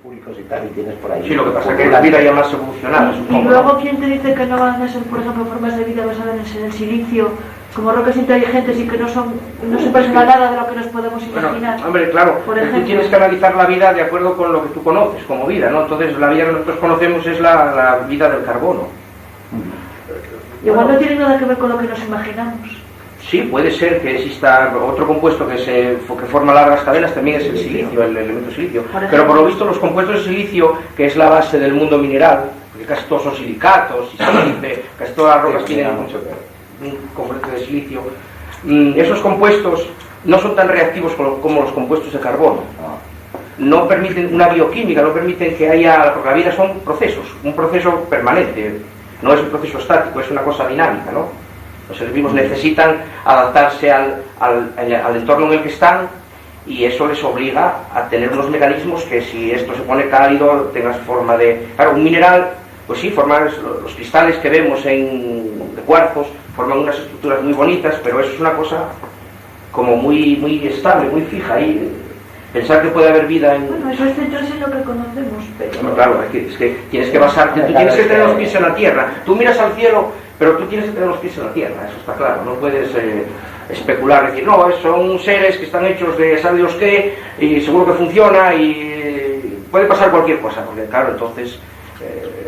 públicos y tal, y tienes por ahí... Sí, lo que pasa es que la vida ya más evolucionada, supongo. Y luego, ¿quién te dice que no van a ser, por ejemplo, formas de vida basadas en el silicio, como rocas inteligentes y que no se parecen a nada de lo que nos podemos imaginar? Bueno, hombre, claro, por ejemplo, tú tienes que analizar la vida de acuerdo con lo que tú conoces como vida, ¿no? Entonces, la vida que nosotros conocemos es la vida del carbono. Igual no tiene nada que ver con lo que nos imaginamos. Sí, puede ser que exista otro compuesto que forma largas cadenas, también es el silicio, el elemento silicio. Pero por lo visto los compuestos de silicio, que es la base del mundo mineral, porque casi todos son silicatos, y sílice, casi todas las rocas tienen un componente de silicio, esos compuestos no son tan reactivos como los compuestos de carbono. No permiten una bioquímica, no permiten que haya... Porque la vida son procesos, un proceso permanente, no es un proceso estático, es una cosa dinámica, ¿no? Los seres vivos necesitan adaptarse al entorno en el que están, y eso les obliga a tener unos mecanismos que, si esto se pone cálido, tengas forma de... Claro, un mineral, pues sí, forman los cristales que vemos de cuarzos, forman unas estructuras muy bonitas, pero eso es una cosa como muy estable, muy fija. Y pensar que puede haber vida en... Bueno, eso es centrarse en lo que conocemos, pero... Bueno, claro, es que tienes que basarte, tú tienes que tener los pies en la tierra. Tú miras al cielo, pero tú tienes que tener los pies en la tierra, eso está claro. No puedes especular, decir, no, son seres que están hechos de sabe Dios qué, y seguro que funciona, y puede pasar cualquier cosa, porque claro, entonces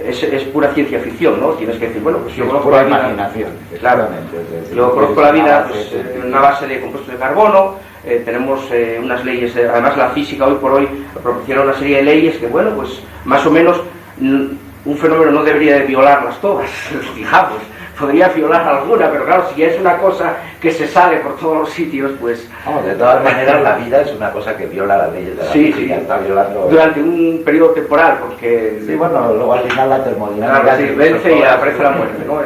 es pura ciencia ficción, ¿no? Tienes que decir, bueno, pues yo conozco la vida... imaginación, claro, yo conozco la vida pues, en una base de compuestos de carbono. Tenemos unas leyes, además la física hoy por hoy proporciona una serie de leyes que, bueno, pues más o menos un fenómeno no debería de violarlas todas, fijamos, podría violar alguna, pero claro, si es una cosa que se sale por todos los sitios, pues... Vamos, de todas maneras la vida es una cosa que viola las leyes de la física, está violando... Durante un periodo temporal, porque... Sí, bueno, luego al final la termodinámica... Claro, sí, vence y aparece la muerte, ¿no?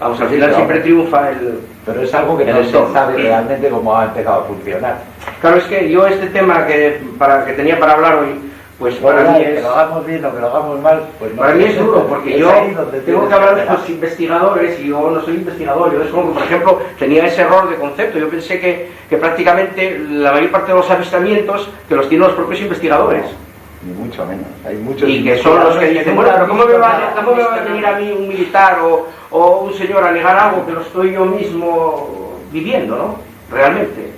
Vamos, al final siempre triunfa el... Pero es algo que no se sabe realmente cómo ha empezado a funcionar. Claro, es que yo este tema que tenía para hablar hoy, pues para mí es... Que lo hagamos bien o que lo hagamos mal, pues no. Para mí es duro, porque yo tengo que hablar de los investigadores, y yo no soy investigador. Yo es como, por ejemplo, tenía ese error de concepto. Yo pensé que prácticamente la mayor parte de los avistamientos que los tienen los propios investigadores. Ni mucho menos. Hay muchos, y que son los que dicen, bueno, pero ¿cómo me va a venir a mí un militar o un señor a negar algo que lo estoy yo mismo viviendo, ¿no? Realmente.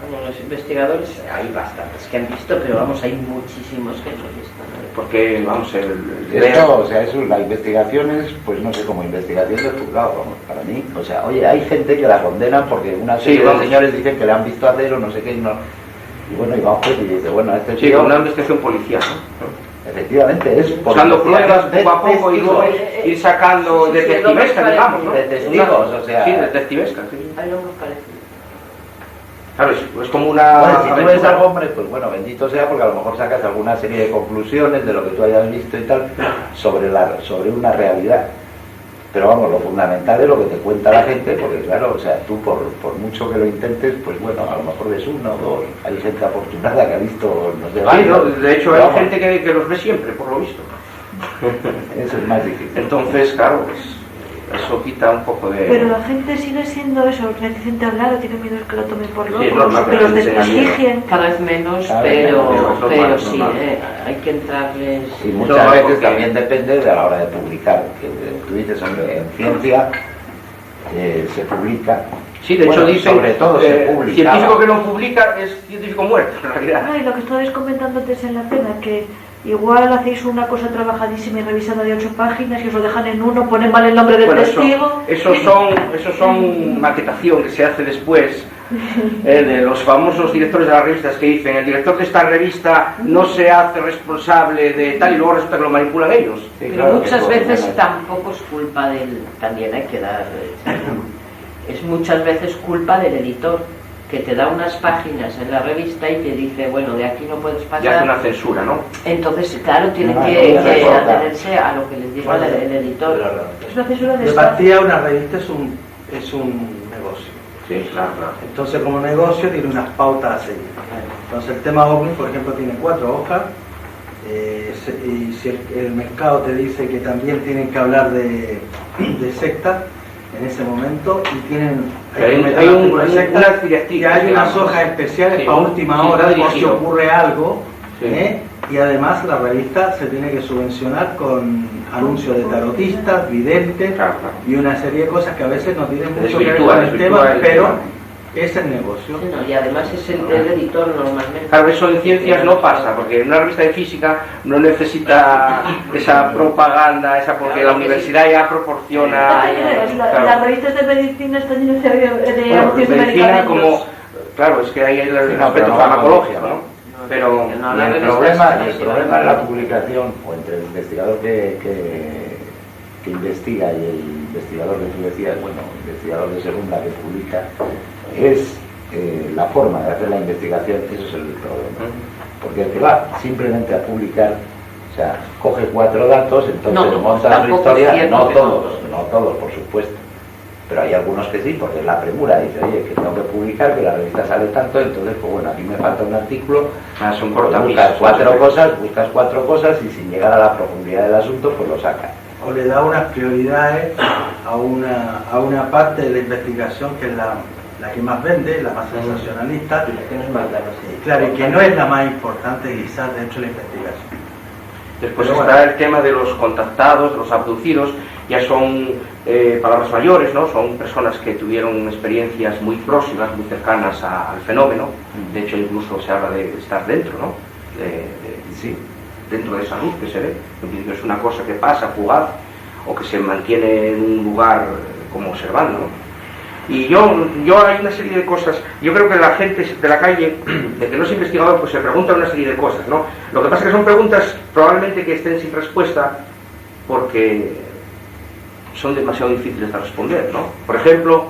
Bueno, los investigadores hay bastantes que han visto, pero vamos, hay muchísimos que no han visto, ¿no? Porque, vamos, esto, o sea, eso, la investigación es, pues no sé, como investigación de juzgado, vamos, para mí. O sea, oye, hay gente que la condena porque una serie de señores dicen que le han visto hacer o no sé qué, y no... Y bueno, y va un juez y dice, bueno, este sí, tío, una investigación policial, ¿no? Efectivamente, es... Buscando pruebas poco a poco y luego ir sacando detectivesca, digamos, ¿no? De testigos, o sea... Sí, detectivesca, sí. Hay algo parecido. Claro, es como una... Bueno, si tú eres algo, hombre, pues bueno, bendito sea, porque a lo mejor sacas alguna serie de conclusiones de lo que tú hayas visto y tal, sobre una realidad. Pero vamos, lo fundamental es lo que te cuenta la gente, porque claro, o sea, tú por mucho que lo intentes, pues bueno, a lo mejor ves uno o dos, hay gente afortunada que ha visto los de varios. Sí, no, de hecho hay gente que los ve siempre, por lo visto. Eso es más difícil. Entonces, claro, pues eso quita un poco de... Pero la gente sigue siendo eso, reticente a hablar, o tiene miedo que lo tomen por locos, sí, que los desprestigien. Cada vez menos, pero sí, hay que entrarles... Y muchas veces también depende de la hora de publicar, que tú dices, hombre, en ciencia se publica. Sí, de hecho dicen, sobre todo se publica. Científico que no publica es científico muerto, en realidad. No, y lo que estabais comentando antes en la cena, que igual hacéis una cosa trabajadísima y revisada de 8 páginas y os lo dejan en uno, ponen mal el nombre del testigo. Esos son maquetación que se hace después, de los famosos directores de las revistas que dicen, el director de esta revista no se hace responsable de tal, y luego resulta que lo manipulan ellos. Sí, pero claro, muchas veces tampoco es culpa del... También hay que dar... Es muchas veces culpa del editor, que te da unas páginas en la revista y te dice, bueno, de aquí no puedes pasar. Ya es una censura, ¿no? Entonces, claro, tienen que atenerse a lo que les diga el editor. Es una censura de partida una revista es un negocio. Sí, claro. Entonces, como negocio, tiene unas pautas a seguir. Entonces, el tema OVNI, por ejemplo, tiene 4 hojas. Y si el mercado te dice que también tienen que hablar de secta en ese momento, y tienen hay unas hojas especiales para última hora, por si ocurre algo, Y además la revista se tiene que subvencionar con anuncios de tarotistas, videntes y una serie de cosas que a veces no tienen mucho que ver con el tema, pero es el negocio. Sí, no, y además es el editor normalmente. Claro, eso en ciencias no pasa, porque en una revista de física no necesita esa propaganda, esa porque la universidad ya proporciona. Las revistas de medicina están llenas de anuncios de medicina medicamentos. como, claro, es que hay el aspecto farmacológico, ¿no? Pero y el problema es la publicación, o entre el investigador que investiga y el investigador que tú decías, bueno, el investigador de segunda que publica, es la forma de hacer la investigación. Eso es el problema. Porque el que va simplemente a publicar, o sea, coge 4 datos, entonces monta su historia, no todos, por supuesto. Pero hay algunos que sí, porque es la premura, dice, oye, que tengo que publicar, que la revista sale tanto, entonces, pues bueno, aquí me falta un artículo, son buscas 4 cosas y sin llegar a la profundidad del asunto, pues lo sacas. O le da unas prioridades a una parte de la investigación que es la que más vende, la más sensacionalista, claro, y que no es la más importante quizás dentro de la investigación. Después está el tema de los contactados, de los abducidos, ya son palabras mayores, ¿no? Son personas que tuvieron experiencias muy próximas, muy cercanas al fenómeno. De hecho, incluso se habla de estar dentro, ¿no? Sí, dentro de esa luz que se ve. Es una cosa que pasa, fugaz, o que se mantiene en un lugar como observando, ¿no? Y yo hay una serie de cosas, yo creo que la gente de la calle, de que no es investigador, pues se pregunta una serie de cosas, ¿no? Lo que pasa es que son preguntas probablemente que estén sin respuesta porque son demasiado difíciles de responder, ¿no? Por ejemplo,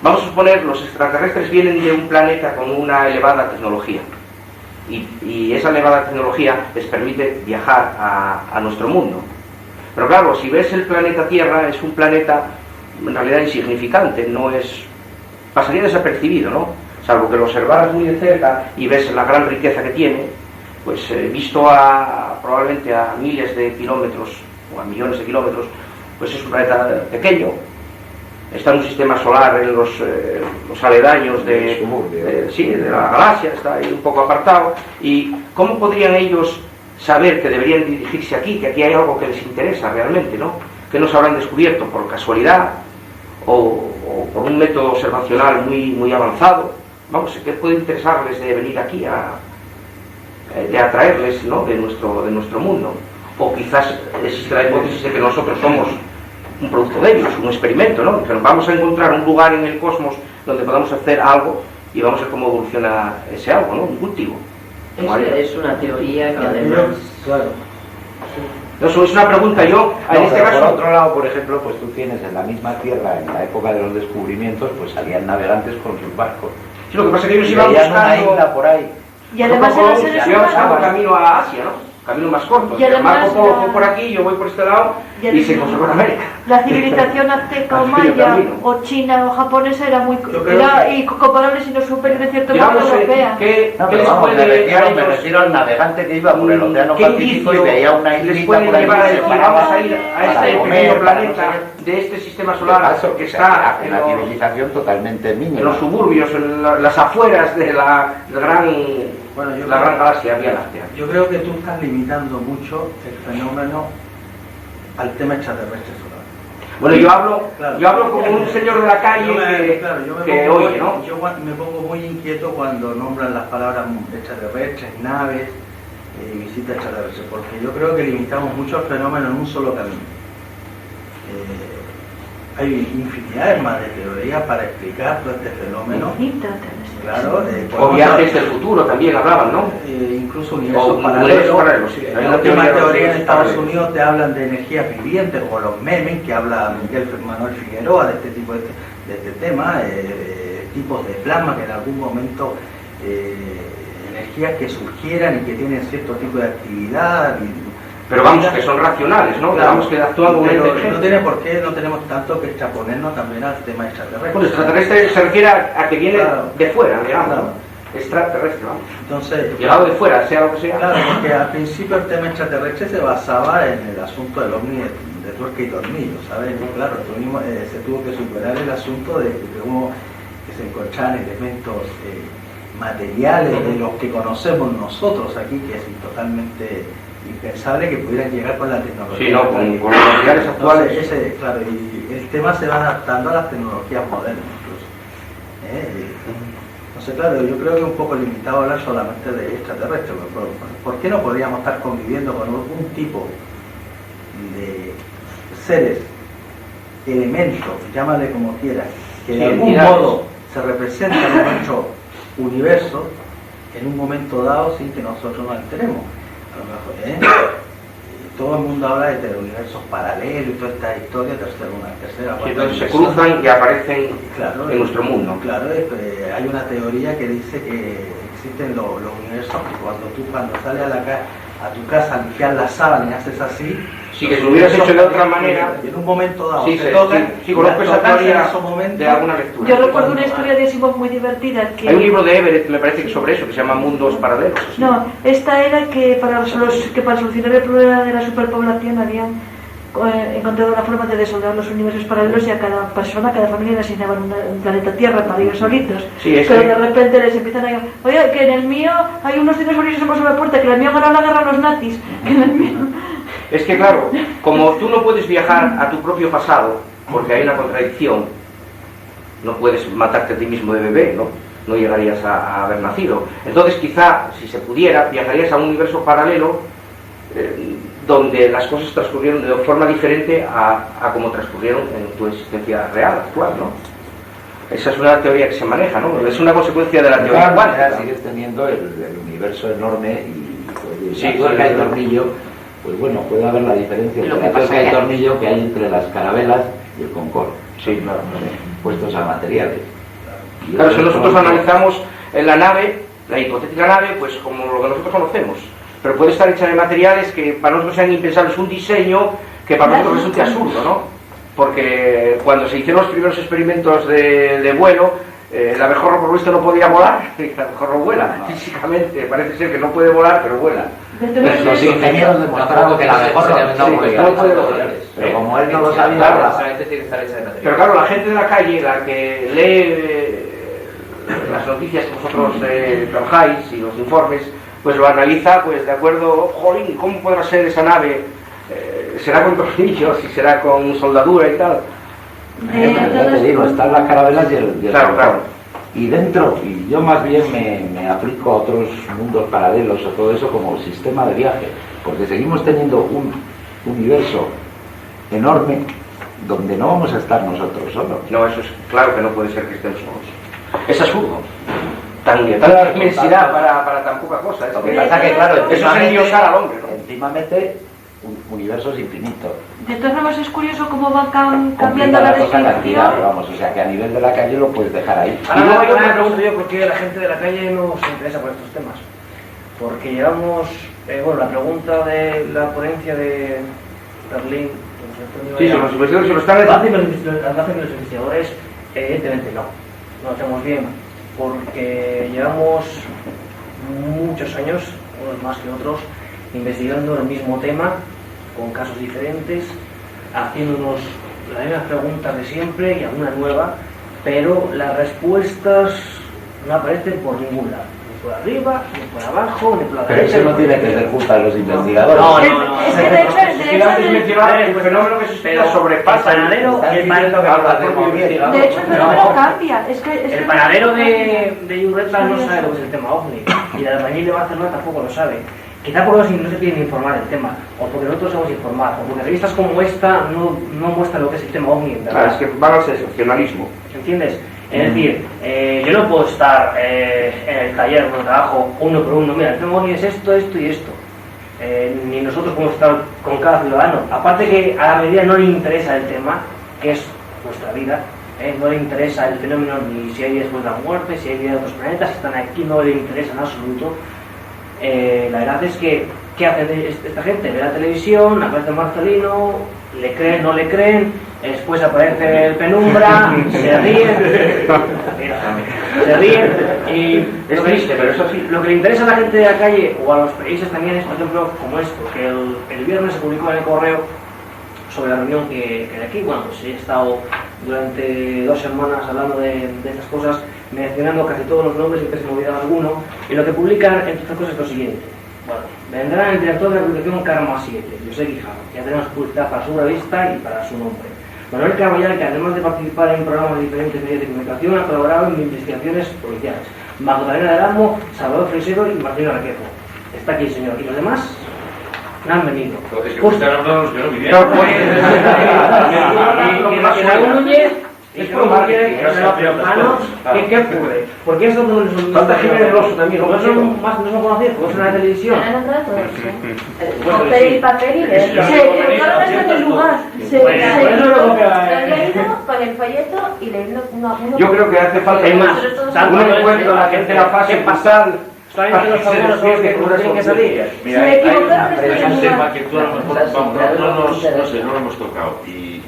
vamos a suponer los extraterrestres vienen de un planeta con una elevada tecnología y esa elevada tecnología les permite viajar a nuestro mundo. Pero claro, si ves el planeta Tierra, es un planeta en realidad insignificante, pasaría desapercibido, ¿no? Salvo que lo observaras muy de cerca y ves la gran riqueza que tiene, pues visto probablemente a miles de kilómetros o a millones de kilómetros, pues es un planeta pequeño, está en un sistema solar en los aledaños de la galaxia, está ahí un poco apartado. ¿Y cómo podrían ellos saber que deberían dirigirse aquí, que aquí hay algo que les interesa realmente, ¿no? Que no se habrán descubierto por casualidad o por un método observacional muy avanzado? Vamos, ¿qué puede interesarles de venir aquí de atraerles, ¿no? de nuestro mundo? O quizás existe la hipótesis de que nosotros somos un producto de ellos, un experimento, ¿no? Que vamos a encontrar un lugar en el cosmos donde podamos hacer algo y vamos a ver cómo evoluciona ese algo, ¿no? Un cultivo. Es una teoría que además... Claro. Eso es una pregunta. En este caso... Por otro lado, por ejemplo, pues tú tienes en la misma Tierra, en la época de los descubrimientos, pues salían navegantes con sus barcos. Sí, lo que pasa es que ellos iban buscando buscando... una isla por ahí. Y además eran seres humanos. Camino a Asia, ¿no? Camino más corto. Y además Marco Polo fue por aquí, yo voy por este lado y se encontró con América. La civilización azteca o maya o china o japonesa era muy y comparable, si no superior en cierto modo europea. Me refiero al navegante que iba por el océano Pacífico y veía una islita por ahí. Vamos a ir a este pequeño planeta de este sistema solar que está en la civilización totalmente mínima. En los suburbios, en las afueras de la gran galaxia Vía Láctea. Yo creo que tú estás limitando mucho el fenómeno al tema extraterrestre solar. Bueno, yo hablo como un señor de la calle que oye, ¿no? Yo me pongo muy inquieto cuando nombran las palabras extraterrestres, naves, visitas extraterrestres, porque yo creo que limitamos mucho el fenómeno en un solo camino. Hay infinidades más de teorías para explicar todo este fenómeno. Claro, o viajes del futuro también hablaban, ¿no? Incluso universos paralelos. Sí. Hay una teoría en Estados Unidos te hablan de energías vivientes, como los memes que habla Miguel Manuel Figueroa de este tipo de este tema, tipos de plasma que en algún momento energías que surgieran y que tienen cierto tipo de actividad. Pero vamos, que son racionales, ¿no? Claro, vamos, que actúan como no tiene por qué, no tenemos tanto que extraponernos también al tema extraterrestre. Bueno, extraterrestre se refiere a que viene de fuera, digamos. Claro. Extraterrestre, vamos. Entonces, llegado de fuera, sea lo que sea. Claro, porque al principio el tema extraterrestre se basaba en el asunto del ovni de tuerca y tornillo, ¿sabes? Claro, se tuvo que superar el asunto de cómo se encontraban elementos materiales de los que conocemos nosotros aquí, que es totalmente impensable que pudieran llegar con la tecnología. Sí, no, con los materiales actuales. Entonces, claro, y el tema se va adaptando a las tecnologías modernas incluso. Entonces, claro, yo creo que es un poco limitado hablar solamente de extraterrestres. ¿Por qué no podríamos estar conviviendo con algún tipo de seres, elementos, llámale como quieras, que de algún modo se representan en nuestro universo en un momento dado sin que nosotros nos enteremos? A lo mejor, todo el mundo habla de universos paralelos y toda esta historia, tercera Sí, entonces se cruzan y aparecen en nuestro mundo. Claro, hay una teoría que dice que existen los universos que cuando sales a tu casa a limpiar la sábana y haces así. Sí, que si lo hubieras hecho de otra manera. Y en un momento dado Sí, se tocan. sí, conozco esa teoría momento, de alguna lectura. Yo recuerdo una historia de Asimov muy divertida. Que... Hay un libro de Everett, me parece que sobre eso, que se llama Mundos Paralelos. No, esta era que para solucionar el problema de la superpoblación habían encontrado la forma de desoldar los universos paralelos y a cada persona, a cada familia le asignaban un planeta Tierra para ellos solitos. Sí, pero de repente les empiezan a decir, oye, que en el mío hay unos dinosaurios en la puerta, que en el mío ganó la guerra a los nazis, que en el mío... Es que claro, como tú no puedes viajar a tu propio pasado, porque hay una contradicción, no puedes matarte a ti mismo de bebé, ¿no? No llegarías a haber nacido. Entonces quizá, si se pudiera, viajarías a un universo paralelo donde las cosas transcurrieron de forma diferente a como transcurrieron en tu existencia real, actual, ¿no? Esa es una teoría que se maneja, ¿no? Es una consecuencia de la teoría cuántica. Sigues teniendo el universo enorme y pues, sí, la tuerca y tornillo, pues bueno, puede haber la diferencia entre la tuerca y tornillo que hay entre las carabelas y el Concorde. Sí, claro. Puestos a materiales. Claro, si nosotros analizamos en la nave, la hipotética nave, pues como lo que nosotros conocemos, pero puede estar hecha de materiales que para nosotros sean impensables, un diseño que para nosotros resulte absurdo, ¿no? Porque cuando se hicieron los primeros experimentos de vuelo, el abejorro por lo visto no podía volar, el abejorro vuela, físicamente, parece ser que no puede volar, pero vuela. Los ingenieros demostraron que el abejorro no puede volar, pero como él no lo sabía, claro, pero claro, la gente de la calle, la que lee las noticias que vosotros trabajáis y los informes, pues lo analiza, pues de acuerdo, jolín, ¿cómo podrá ser esa nave? ¿Será con tornillos y será con soldadura y tal? Ya te digo, están las carabelas y el claro. Y dentro, y yo más bien me aplico a otros mundos paralelos o todo eso como sistema de viaje, porque seguimos teniendo un universo enorme donde no vamos a estar nosotros solos. No, eso es claro que no puede ser que estemos solos. Es absurdo. Tanta inmensidad para tan poca cosa. Lo que pasa que, claro, eso es endiosar al hombre, ¿no? Encima mete universos infinitos. De todas formas es curioso cómo va cambiando la descripción. Vamos, o sea que a nivel de la calle lo puedes dejar ahí. Y luego yo me pregunto yo por qué la gente de la calle no se interesa por estos temas. Porque llevamos, bueno, la pregunta de la ponencia de Berlín. Sí, los investigadores se lo están haciendo. Lo hacen los investigadores, evidentemente no lo hacemos bien, porque llevamos muchos años, unos más que otros, investigando el mismo tema, con casos diferentes, haciéndonos las mismas preguntas de siempre y alguna nueva, pero las respuestas no aparecen por ningún lado, ni por arriba, ni por abajo, ni por la derecha. Pero eso no tiene que ser culpa de los investigadores. No. Es que de hecho el fenómeno que se espera sobrepasa el panadero y el panadero que habla de investigador. De hecho el fenómeno cambia. El panadero de Yurreta no sabe lo que es el tema OVNI, y el albañil de Barcelona tampoco lo sabe. Quizá por eso no se quieren informar del tema, o porque nosotros sabemos informar, o porque revistas como esta no muestran lo que es el tema OVNI, ¿verdad? Claro, es que van al sensacionalismo. ¿Entiendes? Es decir, yo no puedo estar en el taller donde trabajo uno por uno, mira, el tema OVNI es esto, esto y esto. Ni nosotros podemos estar con cada ciudadano. Aparte que a la medida no le interesa el tema, que es nuestra vida, no le interesa el fenómeno ni si hay vida después de la muerte, si hay vida de otros planetas, si están aquí, no le interesa en absoluto. La verdad es que, ¿qué hace esta gente? Ve la televisión, aparece Marcelino, le creen, no le creen, después aparece el Penumbra, se ríen y es triste, pero eso sí. Lo que le interesa a la gente de la calle o a los periodistas también es, por ejemplo, como esto, que el viernes se publicó en el correo sobre la reunión que de aquí, bueno, pues he estado durante 2 semanas hablando de estas cosas, mencionando casi todos los nombres y que se me olvidaba alguno, y lo que publican, entre otras cosas, es lo siguiente. Bueno, vendrá el director de la publicación Karma 7, José Guijarro, ya tenemos publicidad para su revista y para su nombre. Manuel Carballal, que además de participar en programas de diferentes medios de comunicación, ha colaborado en investigaciones policiales. Magdalena del Amo, Salvador Freisero y Martín Arquejo. Está aquí el señor. ¿Y los demás? No han venido. Es que están hablando los que no vinieron. Y Raúl Núñez es por marketing. ¿Qué ocurre? ¿Por qué eso no son también? ¿No son más no son conocidos? ¿Porque es una televisión? Papel y papel y leerlo. Se guardan en el lugar. Con el folleto y leyendo uno. Yo creo que hace falta más un encuentro en la tercera fase pasal. Solamente los famosos que tienen que salir. Mira, hay un tema que tú a lo mejor no lo hemos tocado. Y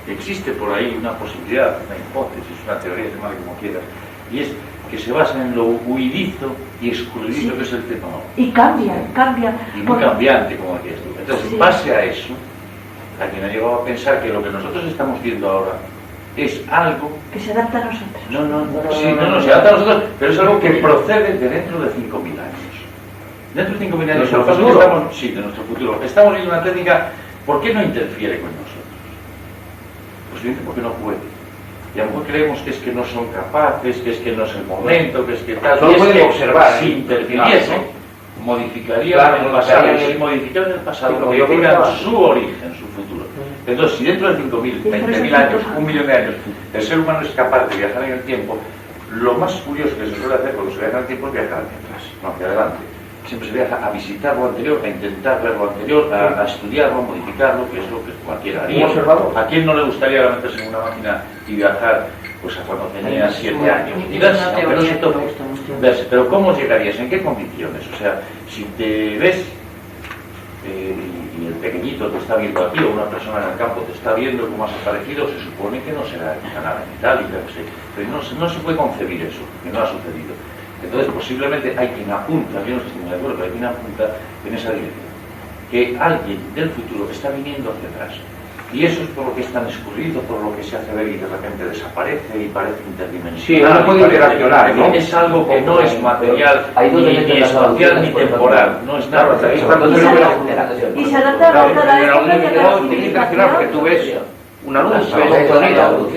existe por ahí una posibilidad, una hipótesis, una teoría, llámale como quieras, y es que se basa en lo huidizo y escurridizo que es el tema. Y cambia. Y muy cambiante, como decías tú. Entonces, en base a eso, alguien ha llegado a pensar que lo que nosotros estamos viendo ahora es algo que se adapta a nosotros. No, se adapta a nosotros, pero es algo que procede de dentro de 5.000 años. Dentro de 5.000 años, de nuestro futuro. Estamos viendo una técnica, ¿por qué no interfiere con nosotros? Posiblemente porque no puede. Y a lo mejor creemos que es que no son capaces, que es que no es el momento, que es que tal. Solo pueden observar. Si interfiriese, modificaría el pasado. Si modificaran el pasado, modificarían su origen, su futuro. Entonces, si dentro de 5.000, 20.000 años, 1 millón de años, el ser humano es capaz de viajar en el tiempo, lo más curioso que se suele hacer cuando se viaja en el tiempo es viajar hacia atrás, no hacia adelante. Siempre se viaja a visitar lo anterior, a intentar ver lo anterior, a estudiarlo, a modificarlo, que es lo que cualquiera haría. ¿A quién no le gustaría meterse en una máquina y viajar pues a cuando tenía 7 años? Y verse, aunque no se toque, verse. Pero ¿cómo llegarías? ¿En qué condiciones? O sea, si te ves y el pequeñito te está viendo aquí, o una persona en el campo te está viendo cómo has aparecido, se supone que no será nada metálica, pero no se puede concebir eso, que no ha sucedido. Entonces, posiblemente hay quien apunta, yo no estoy muy de acuerdo, pero hay quien apunta en esa dirección, que alguien del futuro está viniendo hacia atrás. Y eso es por lo que es tan escurrido, por lo que se hace ver y de repente desaparece y parece interdimensional. Sí, no puede interaccionar, ¿no? Es algo que no es material, ni espacial, ni temporal. No es nada. Y se adapta a cada época y a cada civilización. Porque tú ves una luz, ves un sonido,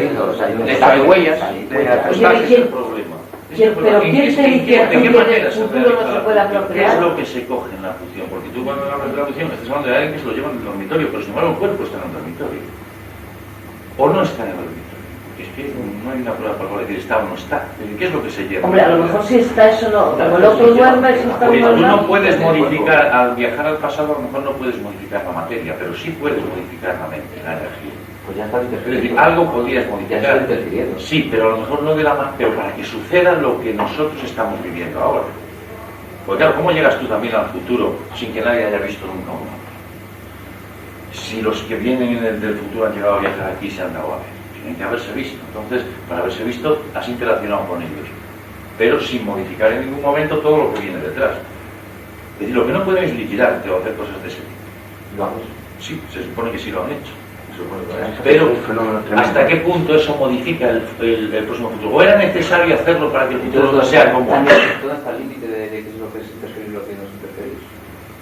de huellas, ese es el problema. Pero ¿quién te dice que en el futuro no se pueda ¿Qué es procrear? lo que se coge en la fusión? Porque tú cuando hablas de la fusión estás hablando de alguien que se lo lleva en el dormitorio, pero sin embargo el cuerpo está en el dormitorio. O no está en el dormitorio. Porque es que no hay una prueba para poder decir está o no está. ¿Qué es lo que se lleva? Hombre, a lo mejor si está eso no. Como el otro duerme, si está uno Tú no al puedes modificar, al viajar al pasado a lo mejor no puedes modificar la materia, pero sí puedes modificar la mente, la energía. Pues ya está Es decir, algo podrías modificar. interfiriendo. Sí, pero a lo mejor no de la pero para que suceda lo que nosotros estamos viviendo ahora. Porque claro, ¿cómo llegas tú también al futuro sin que nadie haya visto nunca uno? Si los que vienen del futuro han llegado a viajar aquí se han dado a ver, tienen que haberse visto. Entonces, para haberse visto, has interaccionado con ellos, pero sin modificar en ningún momento todo lo que viene detrás. Es decir, lo que no pueden es liquidarte o hacer cosas de ese tipo. Vamos. Sí, se supone que sí lo han hecho. Pero, ¿hasta qué punto eso modifica el próximo futuro? ¿O era necesario hacerlo para que el futuro no sea como? ¿Dónde está el límite de qué es lo que es interferir y lo que no es interferir?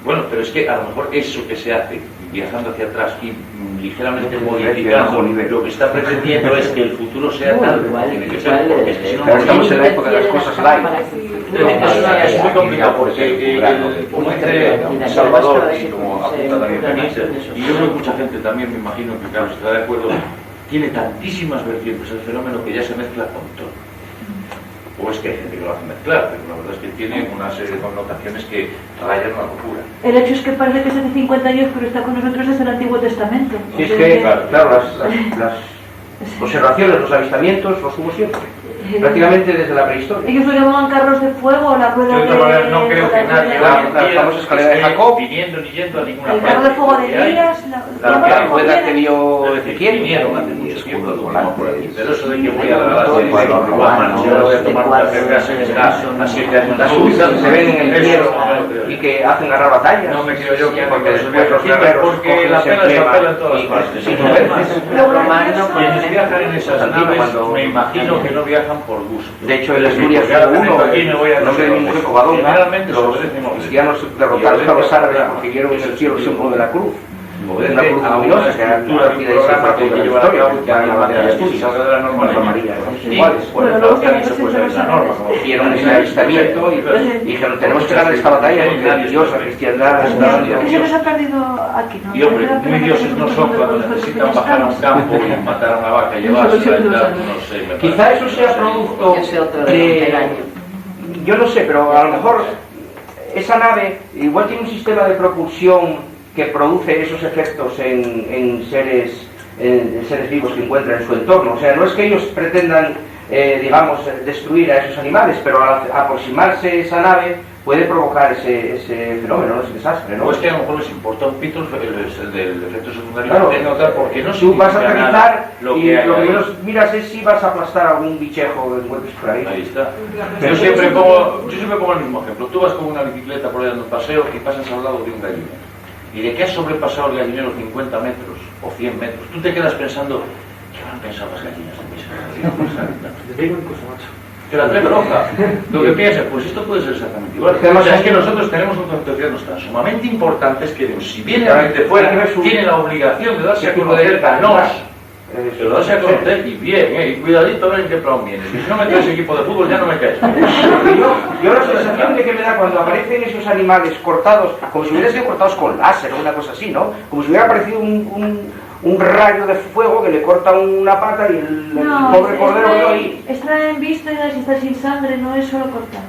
Bueno, pero es que a lo mejor eso que se hace, viajando hacia atrás y ligeramente modificando, lo que está pretendiendo es que el futuro sea tal como tiene que ser, porque es que si no... Pero estamos en la época de las cosas light. Es muy complicado porque, como dice Salvador y como apunta también Benítez, y yo creo que mucha gente también, me imagino que Carlos está de acuerdo, tiene tantísimas vertientes el fenómeno que ya se mezcla con todo. O es que hay gente que lo hace mezclar, pero la verdad es que tiene una serie de connotaciones que rayan la locura. El hecho es que parece que es hace 50 años, pero está con nosotros desde el Antiguo Testamento. Sí, es que, claro, las observaciones, los avistamientos los hubo siempre. Prácticamente desde la prehistoria. Ellos lo llamaban carros de fuego, la rueda de... No creo que nadie la famosa escalera de Jacob, viniendo ni yendo a ninguna el parte. carro de fuego de Elías, puede edad que dio Ezequiel. Vinieron hace mucho tiempo, por aquí. Pero eso de que voy a Todo la el pueblo romano, yo voy a tomar un café en casa que será a 7 años. Las únicas que se ven en el cielo y que hacen ganar batallas. No me creo yo que porque después después los guerreros porque la pela se apela en todas partes. Los romanos, por Quienes ejemplo, viajan en esas naves, me imagino que no viajan por gusto. De hecho, el Asturias Porque uno, aquí me voy a el nombre de mi mujer Covadonga, generalmente los cristianos derrotaron a los árabes porque vieron en el cielo el símbolo de la cruz. Una cruz luminosa que a altura tiene ese parte de la historia, que hay la bandera de Asturias, la María, iguales. Bueno, luego Entonces, eso pues es la norma. Hicieron ese avistamiento y dijeron, tenemos que ganar esta batalla porque Dios, la cristiandad, ¿Qué se les ha perdido aquí, no? Y hombre, muy dioses no son cuando necesitan bajar a un campo y matar a una vaca y llevársela y tal, no sé. me Quizá parece. eso sea producto ese otro del año. Yo no sé, pero a lo mejor esa nave igual tiene un sistema de propulsión que produce esos efectos en seres vivos que encuentran en su entorno. O sea, no es que ellos pretendan, digamos, destruir a esos animales, pero al aproximarse esa nave puede provocar ese fenómeno, ese desastre, ¿no? O es que a lo mejor les importa un pito el del efecto secundario Claro, que tenga, porque no tú vas a significa aterrizar nada y lo que hay lo que ahí. menos miras es si vas a aplastar a algún bichejo que encuentres por ahí. Ahí está. Yo siempre pongo el mismo ejemplo. Tú vas con una bicicleta por ahí dando un paseo y pasas al lado de un gallinero. Y de que has sobrepasado el gallinero 50 metros o 100 metros, tú te quedas pensando, ¿qué van a pensar las gallinas de mí? Que la trae roja. Lo que piensas, pues esto puede ser exactamente igual. O sea, es que nosotros tenemos un concepto de tan sumamente importante, es que si viene alguien de fuera, tiene la obligación de darse a conocer a nos. Se lo das a conocer y bien, y cuidadito a ver en qué plan vienes. Y si no me traes equipo de fútbol, ya no me caes. Yo la sensación de que me da cuando aparecen esos animales cortados, como si hubieran sido cortados con láser o una cosa así, ¿no? Como si hubiera aparecido un rayo de fuego que le corta una pata y el pobre cordero quedó ahí. Extraen vísceras y está sin sangre, no es solo cortar.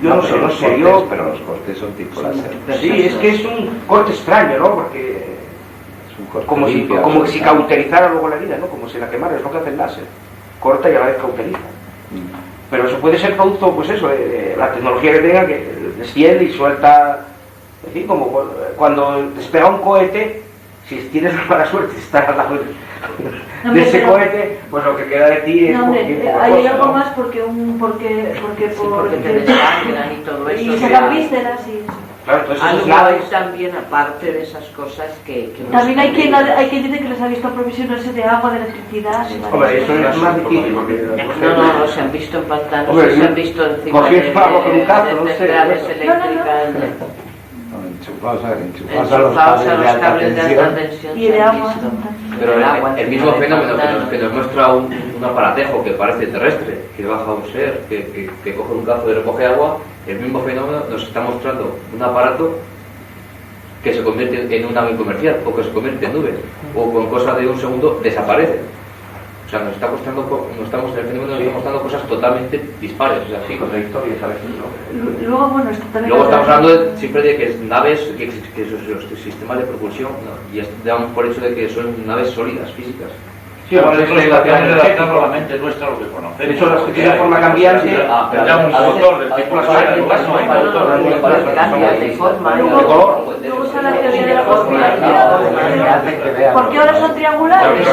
Yo no sé, yo... Pero los cortes son tipo láser. Sí, es que es un corte extraño, ¿no? Porque... Como si limpio, cauterizara luego la vida, ¿no? Como si la quemara, es lo que hace el láser. Corta y a la vez cauteriza. Pero eso puede ser producto, pues eso, de la tecnología que tenga, que desciende y suelta... En fin, como cuando despega un cohete, si tienes la mala suerte de estar al lado de ese cohete, pues lo que queda de ti es... No, hombre, hay algo más porque te descargan y todo eso. y sacan vísceras y eso. Claro, entonces Algo esos lados... hay también, aparte de esas cosas, que También hay quien dice que les ha visto provisionarse de agua, de electricidad. Hombre, eso es más difícil porque... No, se han visto en pantanos, Hombre, se han visto encima cogí agua con un cazo, no sé, centrales ¿no? eléctricas. Enchufados Enchufados a los cables de alta tensión. Y de agua. Pero el mismo fenómeno que nos muestra un aparatejo que parece terrestre, que baja un ser, que coge un cazo y recoge agua, el mismo fenómeno nos está mostrando un aparato que se convierte en un nave comercial, o que se convierte en nube, o con cosa de un segundo desaparece. O sea, nos está mostrando cosas totalmente dispares, o sea, sí, contradictorias a veces, ¿no? Luego, bueno, esto también... Luego estamos hablando siempre de que naves, que los sistemas de propulsión, ¿no? Y dan por hecho de que son naves sólidas, físicas. Sí, bueno, nosotros tratamos de adaptarlo a la mente nuestra a lo que conocemos. De hecho, las que tienen forma cambiante... Ya un motor del tipo que sea, no hay motor. Cambian de forma, de Luego color. está la teoría de la conspiración. ¿Por qué ahora son triangulares?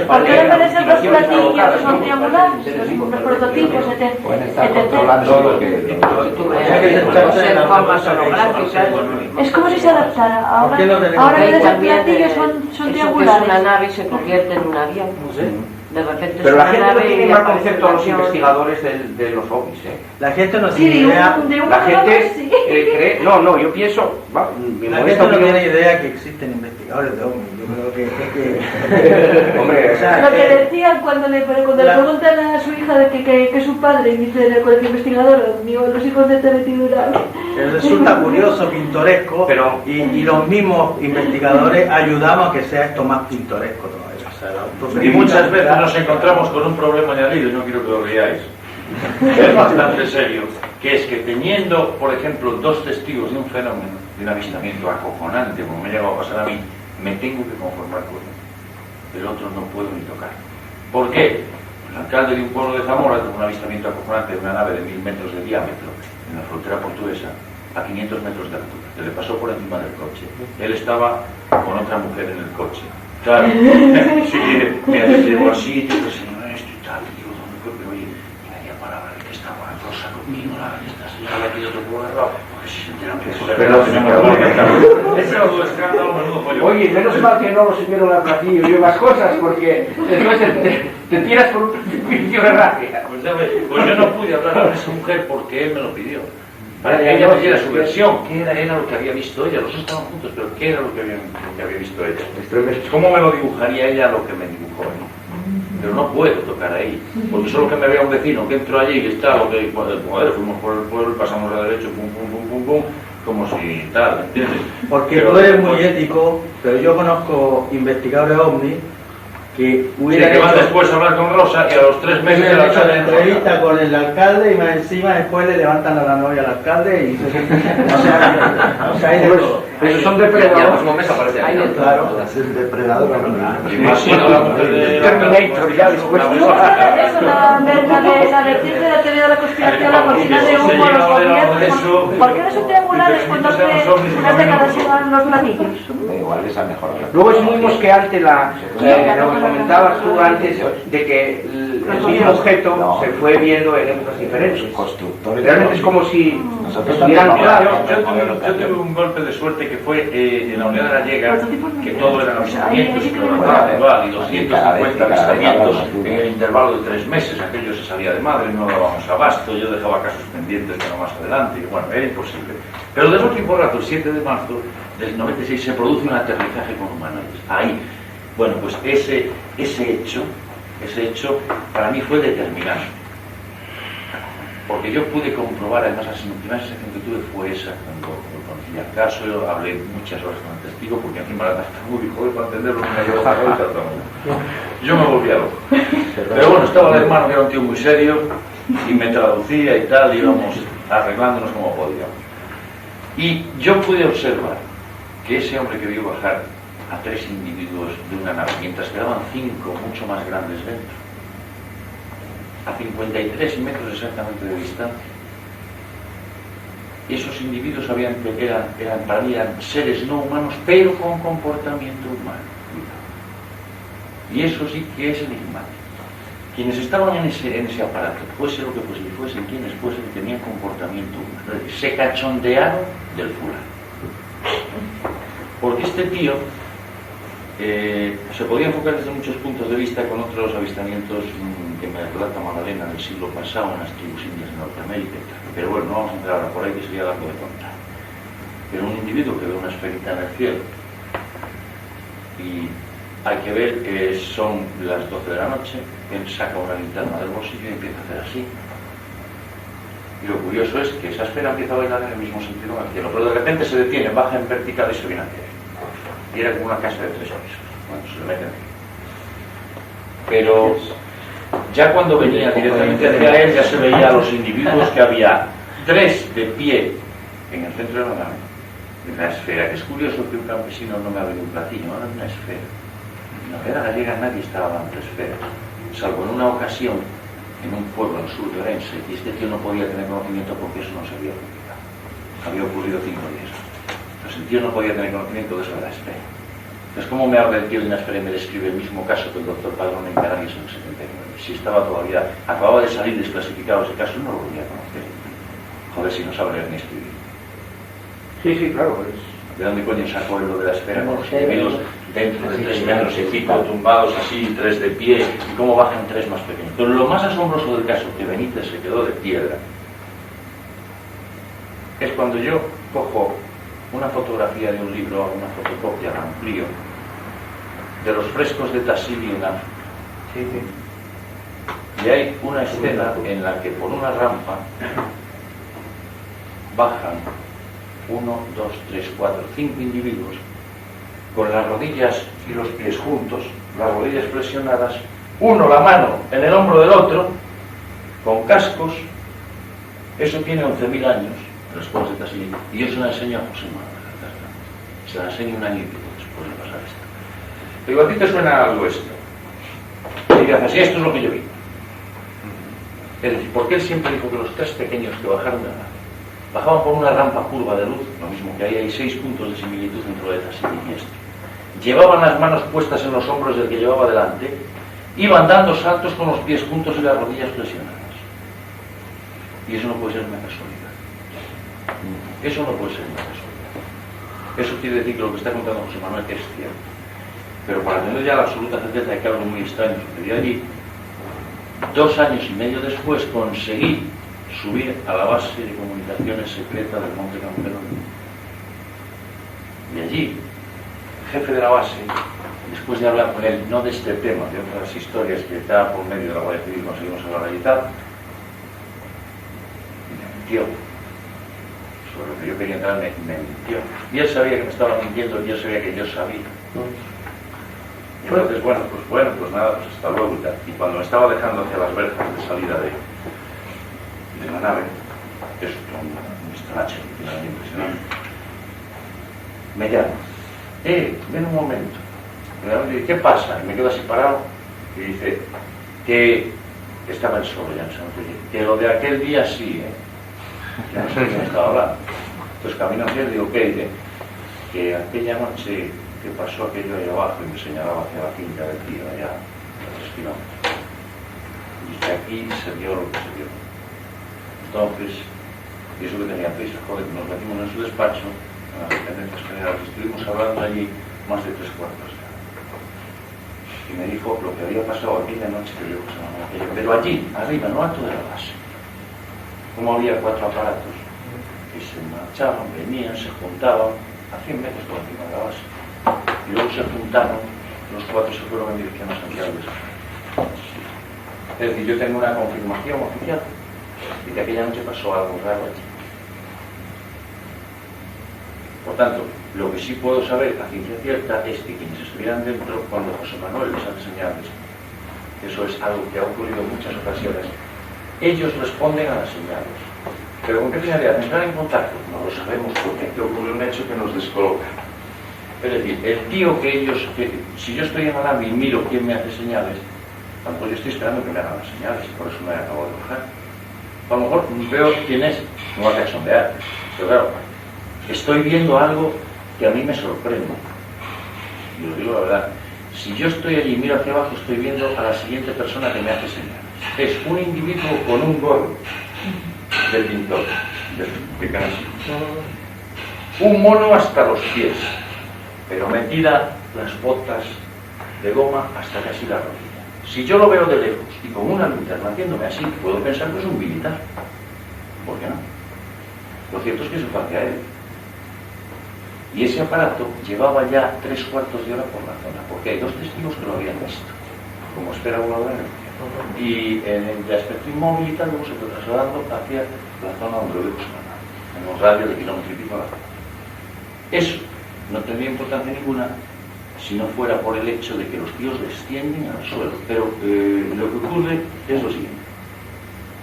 ¿Por qué en vez de ser dos platillos son triangulares? Los prototipos, pueden estar controlando lo que... Ser formas holográficas. Es como si se adaptara. Ahora en vez de ser También, platillos son eso que es triangulares. una nave y se convierte en un avión. De repente Pero es la una gente no nave tiene y mal aparece concepto a los un avión. investigadores de los ovnis, ¿eh? La gente no Sí, tiene idea. La gente cree... No, yo pienso... Mi La modesta gente no opinión... tiene idea que existen investigadores de ovnis. Yo creo que Hombre, o sea, Lo que decían cuando le preguntan a su hija de que su padre, y dice del colegio investigador, los hijos de Teretidura. resulta curioso, pintoresco, Pero- y los mismos investigadores ayudamos a que sea esto más pintoresco todavía. O sea, la Y autofelicidad- muchas veces nos encontramos con un problema añadido, y no quiero que lo veáis. Es bastante serio, que es que teniendo, por ejemplo, dos testigos de un fenómeno, de un avistamiento acojonante, como me ha llegado a pasar a mí, me tengo que conformar con él. El otro no puedo ni tocar. ¿Por qué? El alcalde de un pueblo de Zamora tuvo un avistamiento acojonante de una nave de 1000 metros de diámetro en la frontera portuguesa, a 500 metros de altura, que le pasó por encima del coche. Él estaba con otra mujer en el coche. Claro. Sí, mira, te llevo así, te enseño esto y tal, y digo, ¿dónde fue? Pero oye, y media palabra de que estaba Rosa conmigo, esta señora de aquí de otro pueblo, porque si se enteran que eso Pero tenemos eso es escándalo, menudo pollo. Oye, menos mal que no lo siguieron al platillo y más cosas, porque después te tiras por un precipicio de rabia. Pues yo no pude hablar con esa mujer porque él me lo pidió. Para que ella me diera su versión, qué era lo que había visto ella. Los dos estaban juntos, pero qué era lo que había visto ella. ¿Cómo me lo dibujaría ella lo que me dibujó él? Pero no puedo tocar ahí, porque solo que me vea un vecino que entró allí y está, lo que joder, fuimos por el pueblo, pasamos a derecho, pum, pum, pum, pum, pum, como si tal, ¿entiendes? Porque tú eres muy ético, pero yo conozco investigadores ovni que hubieran que van después a hablar con Rosa y a los 3 meses hubieran hecho la entrevista con el alcalde y más encima después le levantan a la novia al alcalde y o sea, hay de todo. Pero son depredadores. Hay de claro. Es depredador. Y más si no la mujer de Terminator, ya después. Eso, la vertiente de la teoría de la conspiración, la cortina de humo, los gobiernos. ¿Por qué no son triangulares cuando hace unas décadas iban los platillos? Igual esa mejor. Luego es muy mosqueante lo que comentabas tú antes de que el mismo objeto se fue viendo en épocas diferentes. Realmente es como si estuvieran claros. Yo tuve un golpe de suerte que fue en la Unión Gallega, que todo eran avistamientos, y 250 avistamientos en el intervalo de 3 meses. Aquello se salía de madre, no dábamos abasto, yo dejaba casos pendientes para más adelante, y bueno, era imposible. Pero de último rato, el 7 de marzo del 96, se produce un aterrizaje con humanoides. Ahí, bueno, pues ese hecho para mí fue determinante. Porque yo pude comprobar, además, la primera sensación que tuve fue esa cuando conocí el caso. Yo hablé muchas horas con el testigo, porque encima la está muy joven para entenderlo, yo me volvía loco. Pero bueno, estaba el hermano, que era un tío muy serio, y me traducía y tal, y íbamos arreglándonos como podíamos. Y yo pude observar que ese hombre que vio bajar a 3 individuos de una nave, mientras quedaban 5 mucho más grandes dentro, a 53 metros exactamente de distancia. Esos individuos para mí eran seres no humanos, pero con comportamiento humano. Y eso sí que es enigmático. Quienes estaban en ese aparato, fuese lo que fuesen quienes fuesen, tenían comportamiento humano. Es decir, se cachondearon del fulano. Porque este tío se podía enfocar desde muchos puntos de vista con otros avistamientos que me relata Magdalena del siglo pasado en las tribus indias de Norteamérica y tal. Pero bueno, no vamos a entrar ahora por ahí, que sería largo de contar. Pero un individuo que ve una esferita en el cielo y hay que ver que son las 12 de la noche, él saca una linterna del bolsillo y empieza a hacer así. Y lo curioso es que esa esfera empieza a bailar en el mismo sentido en el cielo, pero de repente se detiene, baja en vertical y se viene hacia él. Y era como una casa de 3 pisos. Bueno, se le meten ahí. Pero ya cuando venía directamente hacia él, ya se veía a los individuos, que había 3 de pie en el centro de la nave, en la esfera, que es curioso que un campesino no me hable de un platillo, no era una esfera. En la Guerra Gallega nadie estaba dando esferas, salvo en una ocasión en un pueblo en el sur de Orense, y este tío no podía tener conocimiento porque eso no se había ocurrido. Había ocurrido 5 días. Entonces el tío no podía tener conocimiento de eso de la esfera. Entonces, ¿cómo me habla el tío de una esfera y me describe el mismo caso que el doctor Padrón en Canarias en el 79? Si estaba todavía, acababa de salir desclasificado ese caso, no lo volvía a conocer. Joder, si no sabe leer ni escribir. Sí, claro, pues. ¿De dónde coño sacó lo de la esfera con los individuos dentro de 3 metros y pico, tumbados así, 3 de pie, y cómo bajan 3 más pequeños? Pero lo más asombroso del caso, que Benítez se quedó de piedra, es cuando yo cojo una fotografía de un libro, una fotocopia, la amplío, de los frescos de Tassili en África. Y hay una escena en la que por una rampa bajan 1, 2, 3, 4, 5 individuos con las rodillas y los pies juntos, las rodillas flexionadas, uno la mano en el hombro del otro, con cascos. Eso tiene 11.000 años, en los cuevas de Tassili, y yo se la enseño a José Manuel. Se la enseño un año y pico después de pasar esto. Digo, ¿a ti te suena algo esto? Y dices, así, esto es lo que yo vi. Es decir, porque él siempre dijo que los 3 pequeños que bajaron de la nave bajaban por una rampa curva de luz, lo mismo que ahí hay 6 puntos de similitud dentro de Tassili y esto. llevaban las manos puestas en los hombros del que llevaba delante, iban dando saltos con los pies juntos y las rodillas flexionadas. Y eso no puede ser una casualidad. Eso no puede ser una casualidad. Eso quiere decir que lo que está contando José Manuel es cierto. Pero para tener ya la absoluta certeza de que algo muy extraño sucedió allí, 2 años y medio después conseguí subir a la base de comunicaciones secreta del Monte Campelón. Y allí, el jefe de la base, después de hablar con él, no de este tema, de otras historias que está por medio de la Guardia Civil conseguimos hablar allí y tal, me mintió. Sobre lo que yo quería entrar, me mintió. Y él sabía que me estaba mintiendo y yo sabía que yo sabía. Y entonces, bueno, pues nada, pues hasta luego y tal. Y cuando me estaba dejando hacia las verjas de salida de la nave, que es un estrache que era impresionante, me llama, ven un momento. Me dice, ¿qué pasa? Y me quedo así parado y dice que estaba el solo ya, que lo de aquel día sí, ya no sé de qué me estaba hablando. Entonces camino hacia él y digo, ¿qué? Dice, que aquella noche que pasó aquello ahí abajo y me señalaba hacia la finca del tío, allá a 3 kilómetros. Y que aquí se vio lo que se vio. Entonces, y eso que tenía prisa, joder, nos metimos en su despacho, en las dependencias generales, estuvimos hablando allí más de 3 cuartos de hora. Y me dijo lo que había pasado aquella noche que yo pasaba aquello, pero allí, arriba, no alto de la base. Como había 4 aparatos que se marchaban, venían, se juntaban a 100 metros por encima de la base. Y luego se juntaron, los 4 se fueron en dirección a Santiago de San. Es decir, yo tengo una confirmación oficial de que aquella noche pasó algo raro allí. Por tanto, lo que sí puedo saber a ciencia cierta es que quienes estuvieran dentro, cuando José Manuel les hace señales, eso es algo que ha ocurrido en muchas ocasiones, ellos responden a las señales. ¿Pero con qué finalidad? ¿Entrar en contacto? No lo sabemos, porque aquí ocurre un hecho que nos descoloca. Es decir, el tío que ellos, si yo estoy en la nave y miro quién me hace señales, tampoco yo estoy esperando que me hagan las señales, y por eso me acabo de bajar. A lo mejor veo quién es, no va a cachondear, pero claro, estoy viendo algo que a mí me sorprende. Y os digo la verdad, si yo estoy allí y miro hacia abajo, estoy viendo a la siguiente persona que me hace señales. Es un individuo con un gorro del pintor, de Canasí. Un mono hasta los pies, pero metida las botas de goma hasta casi la rodilla. Si yo lo veo de lejos y con una linterna haciéndome así, puedo pensar que es un militar. ¿Por qué no? Lo cierto es que eso parece a él. Y ese aparato llevaba ya 3 cuartos de hora por la zona, porque hay 2 testigos que lo habían visto, como espera una hora. Y en el aspecto inmóvil y tal, luego se fue trasladando hacia la zona donde lo vimos en un radio de kilómetro y pico. Eso no tendría importancia ninguna si no fuera por el hecho de que los tíos descienden al suelo. Pero lo que ocurre es lo siguiente.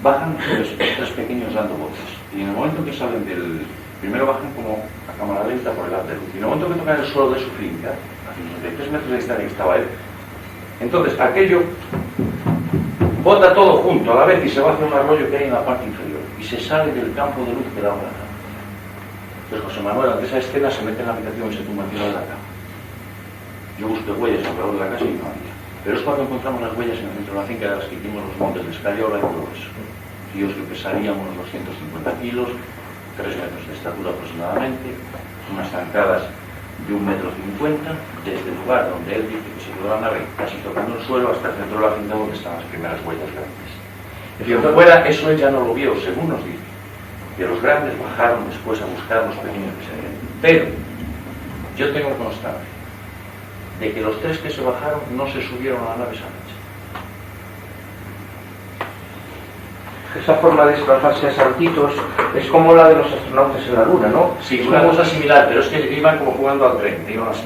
Bajan 3 pequeños dando voces. Y en el momento que salen del... Primero bajan como a cámara lenta por el haz de luz. Y en el momento que tocan el suelo de su finca, a 53 metros de distancia que estaba él, entonces aquello bota todo junto a la vez y se va hacia un arroyo que hay en la parte inferior. Y se sale del campo de luz que da una cama. Entonces José Manuel, ante esa escena, se mete en la habitación y se tumba encima de la cama. Yo busqué huellas alrededor de la casa y no había. Pero es cuando encontramos las huellas en el centro de la finca de las que hicimos los montes de Escayola y todo eso. Tíos que pesarían unos 250 kilos, 3 metros de estatura aproximadamente, unas zancadas de 1,50 m, desde el lugar donde él dice que se quedó la nave casi tocando el suelo hasta el centro de la finca donde están las primeras huellas grandes. Y aunque fuera, eso él ya no lo vio, según nos dice. Que los grandes bajaron después a buscar los pequeños que se habían. Pero yo tengo constancia de que los 3 que se bajaron no se subieron a la nave esa noche. Esa forma de desplazarse a saltitos es como la de los astronautas en la Luna, ¿no? Sí, es una cosa similar, pero es que iban como jugando al tren, iban así.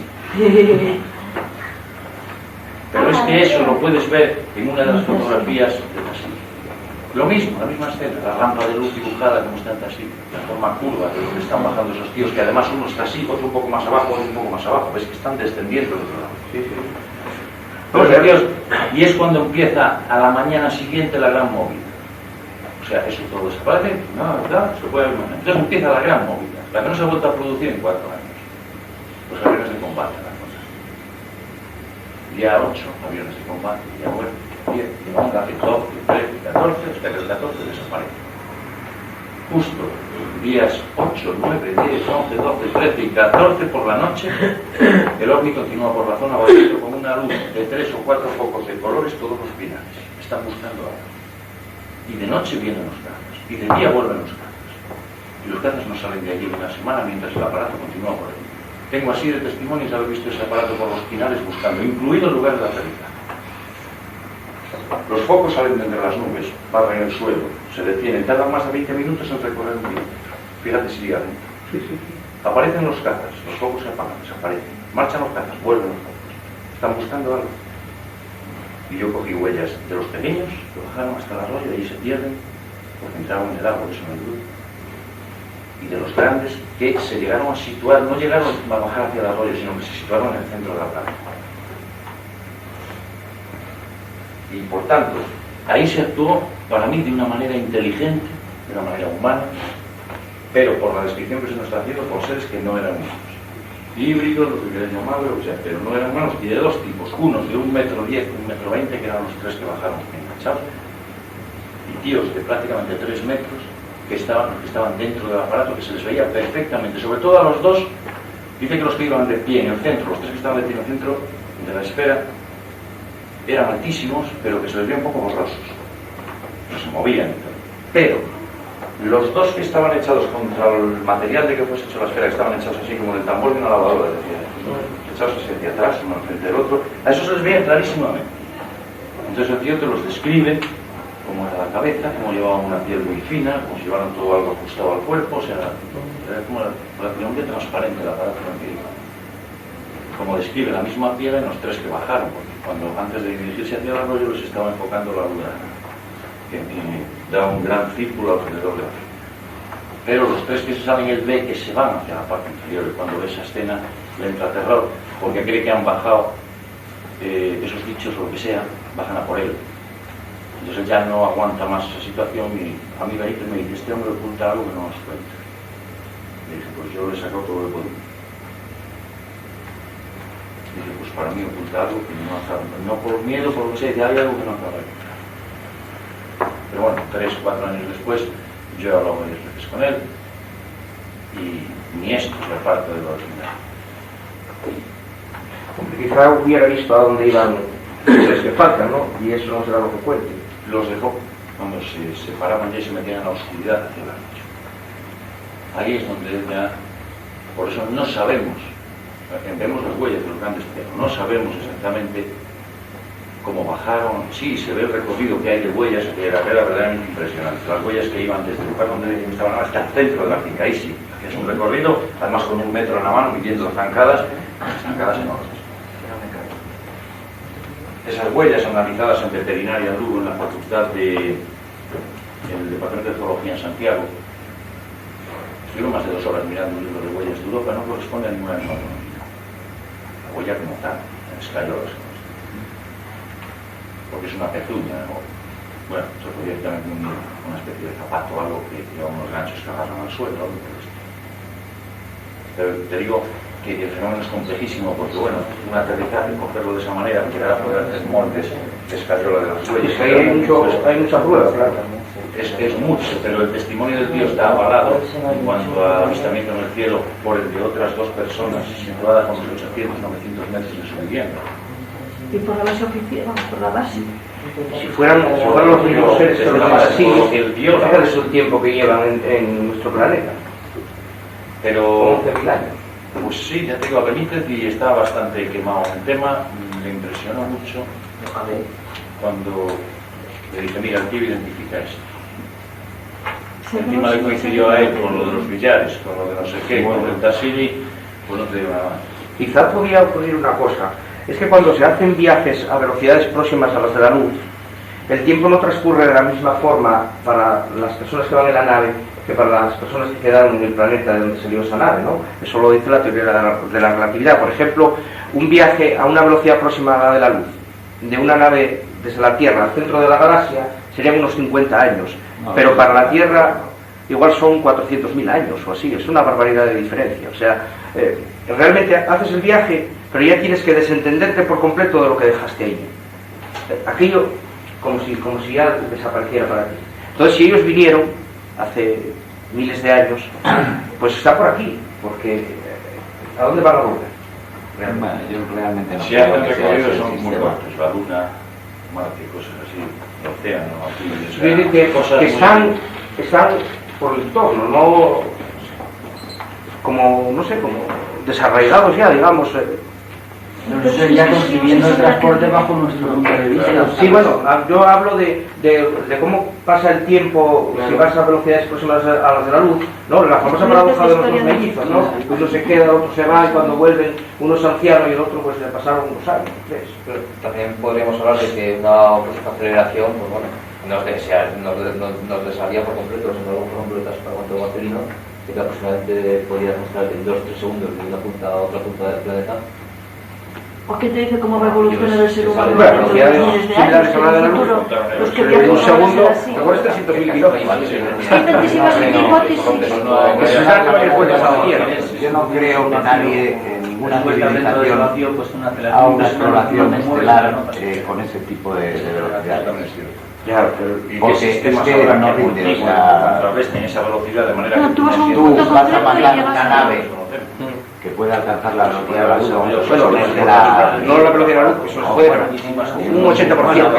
Pero es que eso lo puedes ver en una de las fotografías de Tassilo. Lo mismo, la misma escena, la rampa de luz dibujada como está en Tassilo, la forma curva de donde están bajando esos tíos, que además uno está así, otro un poco más abajo, otro un poco más abajo, ves que están descendiendo del otro lado. Pues, Dios, y es cuando empieza a la mañana siguiente la gran movida. O sea, eso todo desaparece, se puede ver. Entonces empieza la gran movida, la que no se ha vuelto a producir en 4 años. Los aviones de combate, la cosa. día 8, aviones de combate, día 9, 10, 11, 12, 13, 14, hasta que el 14 desaparece. Justo días 8, 9, 10, 11, 12, 13 y 14 por la noche, el ovni continúa por la zona batiendo con una luz de 3 o 4 focos de colores todos los pilares. Están buscando algo. Y de noche vienen los cazas, y de día vuelven los cazas. Y los cazas no salen de allí en una semana mientras el aparato continúa por ahí. Tengo así de testimonios de haber visto ese aparato por los pinares buscando, incluido el lugar de aterrizaje. Los focos salen de entre las nubes, barren el suelo, se detienen, tardan más de 20 minutos en recorrer un kilómetro. Fíjate si llega dentro. Aparecen los cazas, los focos se apagan, desaparecen. Marchan los cazas, vuelven los focos. Están buscando algo. Y yo cogí huellas de los pequeños que bajaron hasta el arroyo y ahí se pierden, porque entraron en el agua, eso no hay duda. Y de los grandes que se llegaron a situar, no llegaron a bajar hacia el arroyo, sino que se situaron en el centro de la plataforma. Y por tanto, ahí se actuó para mí de una manera inteligente, de una manera humana, pero por la descripción que se nos está haciendo, por seres que no eran humanos. Híbridos, lo que queréis llamarlo, o sea, pero no eran humanos, y de dos tipos, unos de 1,10 m, 1,20 m, que eran los tres que bajaron enganchados, y tíos de prácticamente 3 metros, que estaban dentro del aparato, que se les veía perfectamente, sobre todo a los dos, dice que los que iban de pie en el centro, los tres que estaban de pie en el centro de la esfera, eran altísimos, pero que se les veía un poco borrosos, no se movían, pero los dos que estaban echados contra el material de que fuese hecho la esfera, que estaban echados así como en el tambor de una lavadora, es decir, echados así hacia atrás, uno frente al otro, a eso se les veía clarísimamente. Entonces el tío te los describe como era la cabeza, como llevaban una piel muy fina, como si llevaran todo algo ajustado al cuerpo, o sea, era como relativamente transparente el aparato empírico. Como describe la misma piel en los tres que bajaron, porque cuando antes de dirigirse hacia el arroyo les estaba enfocando la luna, que da un gran círculo alrededor de la piel. Pero los tres que se salen, él ve que se van hacia la parte inferior, y cuando ve esa escena le entra terror, porque cree que han bajado esos bichos o lo que sea, bajan a por él. Entonces él ya no aguanta más esa situación y a mí me dice, este hombre oculta algo que no nos cuenta. Le dije, pues yo le he sacado todo lo que puedo. Dije, pues para mí oculta algo que no por miedo, por lo que sea, que hay algo que no acaba de encontrar. Pero bueno, 3 o 4 años después, yo he hablado varias veces con él y ni esto es la parte de lo original. Quizá hubiera visto a dónde iban los que faltan, ¿no? Y eso no será lo que cuente. Los dejó cuando se separaban ya y se metían en la oscuridad hacia la noche. Ahí es donde él ya, por eso no sabemos, vemos las huellas de los grandes, pero no sabemos exactamente cómo bajaron. Sí, se ve el recorrido que hay de huellas, que era verdaderamente impresionante. Las huellas que iban desde el lugar donde estaban hasta el centro de la finca, ahí sí, es un recorrido, además con 1 metro en la mano, midiendo zancadas enormes. Esas huellas analizadas en veterinaria en Lugo, en la facultad del Departamento de Zoología en Santiago, estuvieron más de 2 horas mirando un libro de huellas de Europa, no corresponde a ningún animal conocido. La huella como tal, en escayolas, porque es una pezuña, ¿no? Bueno, eso fue directamente una especie de zapato, algo que lleva unos ganchos que agarran al suelo, algo por esto. Pero te digo que el fenómeno es complejísimo porque, bueno, un aterrizaje, cogerlo de esa manera, llegar a poder hacer montes, escayola de las huellas. Hay mucha prueba, claro. Es mucho, pero el testimonio del tío está avalado en cuanto a avistamiento en el cielo por el de otras 2 personas situadas a unos 800, 900 metros de su vivienda. Y por la base oficial, vamos, por la base. Si fueran los mismos seres que los así, fíjate el tiempo que llevan en nuestro planeta. Pero 11.000 años. Pues sí, ya te digo, a Benítez y está bastante quemado en el tema, le impresionó mucho cuando le dije, mira, el tío identifica esto. Encima le coincidió a él con lo de los billares, con lo de no sé qué, con el Tassili, pues no te digo nada más. Quizá podría ocurrir una cosa, es que cuando se hacen viajes a velocidades próximas a las de la luz, el tiempo no transcurre de la misma forma para las personas que van en la nave que para las personas que quedaron en el planeta de donde salió esa nave, ¿no? Eso lo dice la teoría de la relatividad. Por ejemplo, un viaje a una velocidad próxima a la de la luz de una nave desde la Tierra al centro de la galaxia serían unos 50 años, pero para la Tierra igual son 400.000 años o así. Es una barbaridad de diferencia. O sea, realmente haces el viaje, pero ya tienes que desentenderte por completo de lo que dejaste ahí. Aquello como si ya desapareciera para ti. Entonces, si ellos vinieron hace miles de años, pues está por aquí, porque ¿a dónde van a volver? Yo realmente no. Si hacen recorridos son muy cortos, la Luna, Marte, cosas así, el océano, aquí, Quiere que están por el entorno, no como, no sé, como desarraigados ya, digamos. Entonces ya concibiendo el transporte bajo nuestro punto de vista. Sí, bueno, yo hablo de cómo pasa el tiempo, si vas a velocidades próximas a las de la luz, ¿no? La famosa paradoja de los dos mellizos, ¿no? Uno se queda, el otro se va, y cuando vuelven, uno es anciano y el otro pues le pasaron unos años, 3. Pero también podríamos hablar de que una aceleración, pues bueno, nos desharía por completo, si no lo completas para cuanto materino, que aproximadamente podrías mostrar en 2-3 segundos de una punta a otra punta del planeta. ¿O qué te dice cómo va a evolucionar el ser humano Bueno, dentro de miles de años? En el futuro, los que viajan un van a segundo, ser así. te pones 300.000 kilómetros. Hay tantísimas hipótesis. Yo no creo que nadie, ninguna civilización, haga una exploración estelar con ese tipo de velocidad. Claro, porque es que no rinde, o sea, contrarresten esa velocidad de manera Claro, que tú vas a un tú punto vas a concreto y mandar llegas una a- nave que puede alcanzar la velocidad de la luz, Bueno, no la velocidad de la luz, eso es fuera, un 80%.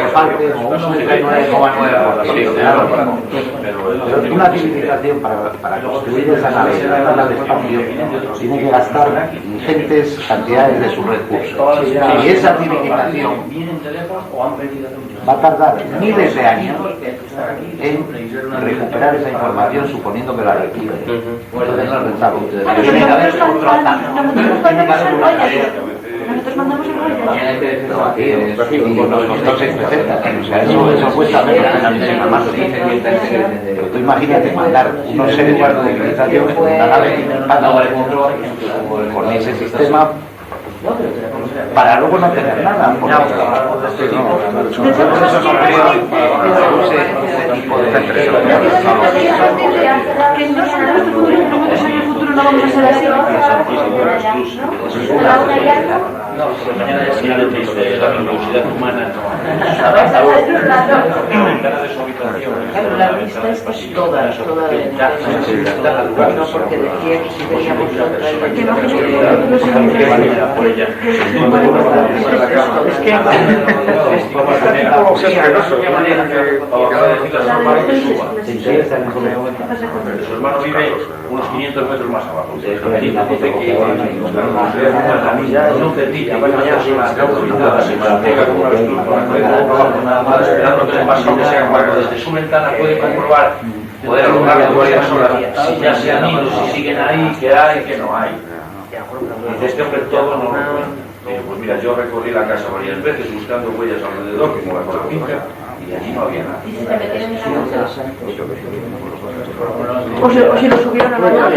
Pero una civilización para construir esa nave y lanzarla al espacio tiene que gastar ingentes cantidades de sus recursos. Y esa civilización va a tardar miles de años en recuperar esa información, suponiendo que la recibe. Entonces no es rentable. Tiene que haber otro ataque. Nosotros mandamos el rollo. No, aquí nos costó 6 pesetas. O sea, eso cuesta menos. Más pero tú imagínate mandar unos seres humanos de civilización con una nave con ese sistema para luego no tener nada. Que no sabemos el futuro, no podemos saber el futuro, no vamos a ser así. la velocidad humana Claro, la lista es toda de no, porque decía que si veíamos su hermano vive unos 500 metros más abajo. Dice que un certilla, se mantenga con una estructura esperando que le pase aunque sea cuando desde su ventana puede comprobar, poder alojar varias horas, si ya se han ido, si siguen ahí, qué hay, qué no hay. Dice, este hombre todo no lo encuentra. Pues mira, yo recorrí la casa varias veces buscando huellas alrededor, que como la finca, y allí no había nada. O si lo subieron a mañana,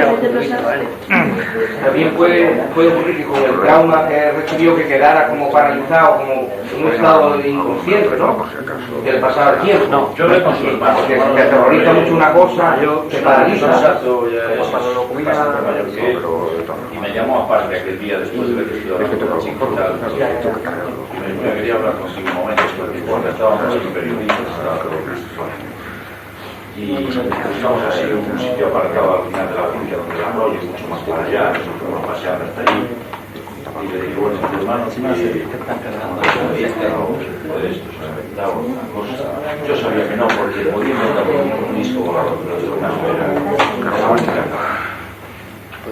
También puede ocurrir que con el trauma que recibió que quedara como paralizado, como en un estado de inconsciente, ¿no? Que le pasaba el tiempo. No, yo le con su hermano. Porque te aterroriza mucho una cosa, te paraliza. Exacto, ya es bastante mayor que él. Y me llamó aparte aquel día después de ver que estudiaba con la chica y tal. Me quería hablar consigo un momento porque estábamos en periodistas. Y buscamos así un sitio aparcado al final de la finca donde el arroyo, mucho más para allá, nosotros nos paseamos hasta allí. Y le digo, bueno, mi hermano, que de esto se ha inventado una cosa. Yo sabía que no, porque podía inventar un disco volador, pero esto caso era música.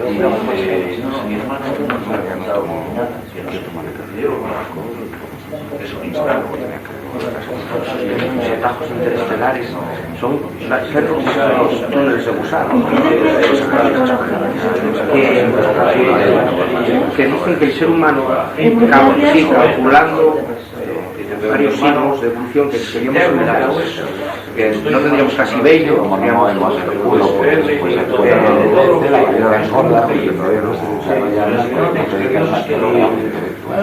Y me dice, no, mi hermano no me ha contado nada, que no se toma de carrero, es un instante. Los atajos interestelares son túneles de gusano que dicen que el ser humano, calculando varios signos de evolución que seríamos similares, que no tendríamos casi vello, como tendríamos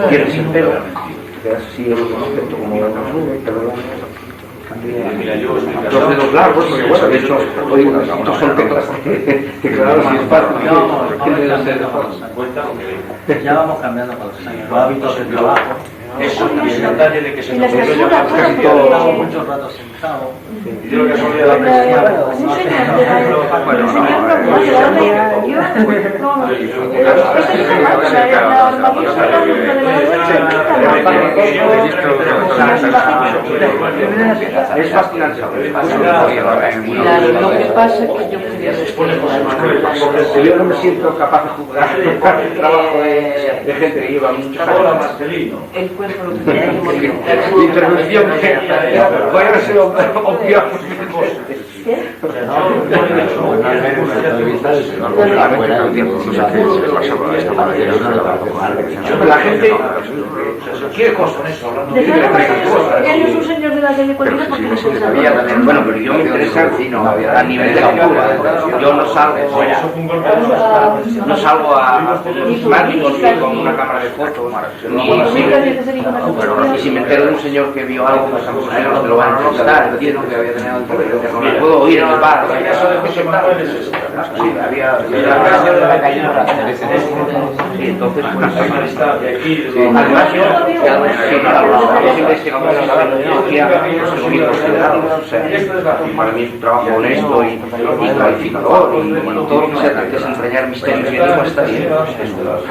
tienes el pelo, que así el concepto como Mira, yo Los dedos largos, porque bueno, de hecho, oye, estos son teclas que claro, si es fácil, Ya vamos cambiando con los años, los hábitos de trabajo. eso y el detalle de que se Y las nos ocurrió verduras, llamar casi todo. todo. Estamos muchos ratos sentados. Y yo lo que has olvidado Un señor de la un señor normal de la hora de yo, no, esta es una máquina, la armadura está dentro de la es fascinante. Claro, lo que pasa es que yo quería Porque yo no me siento capaz de juzgar el trabajo de gente que lleva muchos Hola, años. Marcelino. el cuerpo lo que tiene que modificar. La intervención que voy a ser obvio. La gente quiere cosas con eso, hablando de él es un señor de la calle cualquiera porque no se sabe. bueno, pero yo me interesa a nivel de cultura. Yo no salgo a mágicos con una cámara de fotos y si me entero de un señor que vio algo, pues a lo mejor no te lo van a contestar, entiendo que había tenido no lo puedo oír en el bar. Sí, había y entonces pues además yo siempre he llegado a la tecnología para mí es un trabajo honesto y clarificador y todo lo que sea desentrañar misterios y enigmas está bien.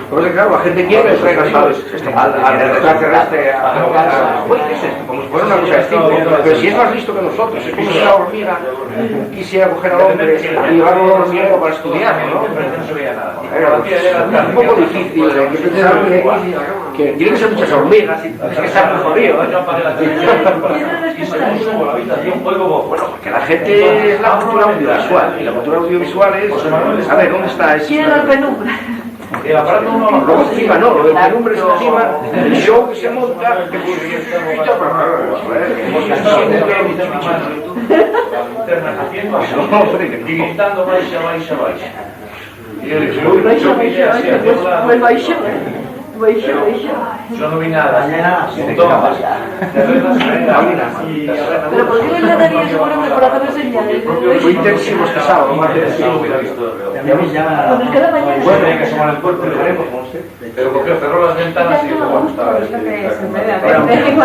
Porque claro, la gente quiere entregar, ¿sabes? Al extraterrestre ¿qué es esto? Como si fuera una cosa distinta, pero si es más listo que nosotros, es como si la hormiga quisiera coger al hombre y llevarlo al hormiguero para estudiarlo, ¿no? Es un poco difícil, hay que pensar que tiene que ser muchas hormigas y que estar muy jodido, bueno, porque la gente es la cultura audiovisual y la cultura audiovisual es, a ver, ¿dónde está? ¿Quién la penumbra? Luego encima, no, lo del penumbra es encima, el show que se monta, que gritando baixa, baixa, baixa. Yo no vi nada. Pero ¿por qué no le daría seguramente por hacer señales? Fue intensivo este sábado, más intensivo hubiera visto. Cuando es cada mañana. Bueno, hay que asomar el cuerpo y lo veremos, como usted. Pero porque cerró las ventanas y dijo, bueno, estaba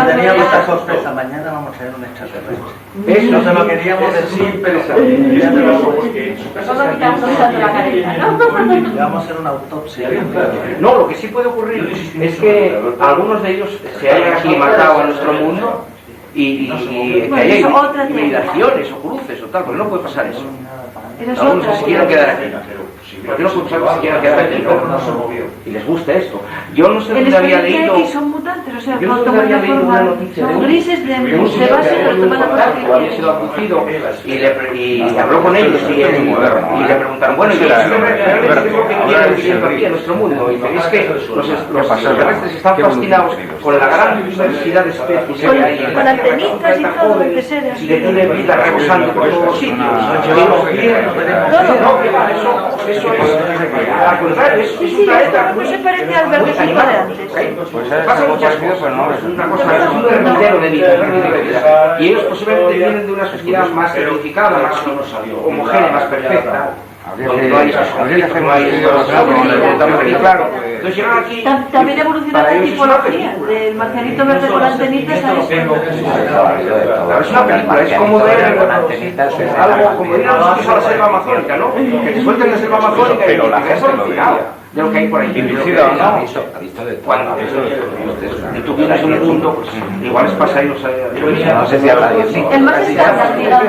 Teníamos esta sorpresa, mañana vamos a ver un extraterrestre. Eso se lo queríamos decir, pero Solo quitamos la careta, ¿no? vamos a hacer una autopsia. No, lo que sí puede ocurrir es que algunos de ellos se hayan aclimatado a nuestro mundo y que haya hibridaciones o cruces o tal, porque no puede pasar eso. Algunos que se quieran quedar aquí. Porque no puede pasar que se quieran quedar aquí, no se movió. Y les gusta esto. Yo no sé dónde había leído. Son mutantes, o sea, Yo no sé dónde había leído una noticia de son grises de base, pero toman la cosa que había sido abducido y habló con ellos y le preguntaron, bueno, ¿y qué es lo que quieren viviendo aquí en nuestro mundo? Y es que los extraterrestres están fascinados con la gran diversidad de especies que hay en con la antenitas y todo lo que sea. y que tiene vida rebosando por todos los sitios. Eso es, al contrario, es un planeta no se parece al verde de antes. Pasa muchas cosas, ¿no? Es una cosa, es un hervidero de vida. Y ellos posiblemente vienen de una sociedad más edificada, más homogénea, más perfecta. Donde no hay esos conflictos, no hay claro. Entonces llegan aquí. También evoluciona la tipología del marcianito verde con antenitas a esto. Es una película, es como ver algo, como ir a la selva amazónica, ¿no? Que te suelten la selva amazónica y la gente lo tirado de lo que hay por ahí. Cuando tú vienes a un punto, pues igual es pasar y no sé si habla de eso. El más estándar, digamos.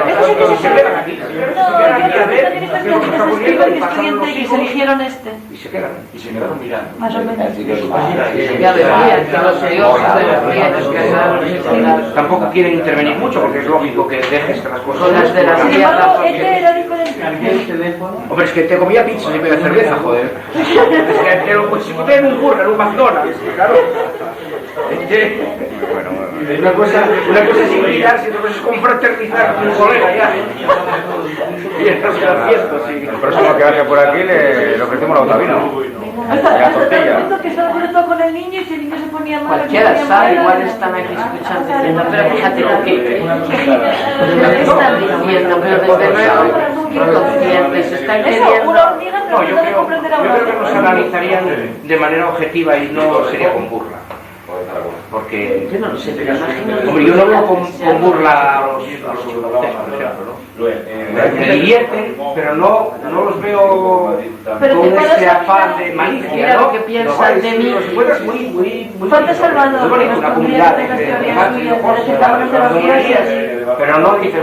Eso sí que se quedan aquí. Que se eligieron este. Y se quedaron mirando. Más o menos. Ya decía que los dioses tampoco quieren intervenir mucho porque es lógico que dejes que las cosas de la Sin embargo, este era diferente. Hombre, es que te comía pizza y bebía cerveza, joder. Es que lo pues, si te en un burger, un McDonald's, claro. Es que, bueno, Una cosa es invitarse y otra cosa es confraternizar con un colega ya. Y entonces al cierto, sí. El próximo que baje por aquí le ofrecemos la otabina. Hasta el momento que estaba conectado con el niño y si el niño se ponía mal... Cualquiera sabe, igual están aquí escuchando diciendo, pero fíjate lo que están diciendo, pero desde luego inconscientes, están queriendo... No, yo creo que nos analizarían de manera objetiva y no sería con burla. Porque yo no lo sé, pero imagino... Hombre, yo no veo con burla a los textos, ¿no? Me divierten, pero no los veo con ese afán de malicia, mira ¿no? lo que piensan de mí. Muy Falta Salvador, bonito, una comunidad pero no dice,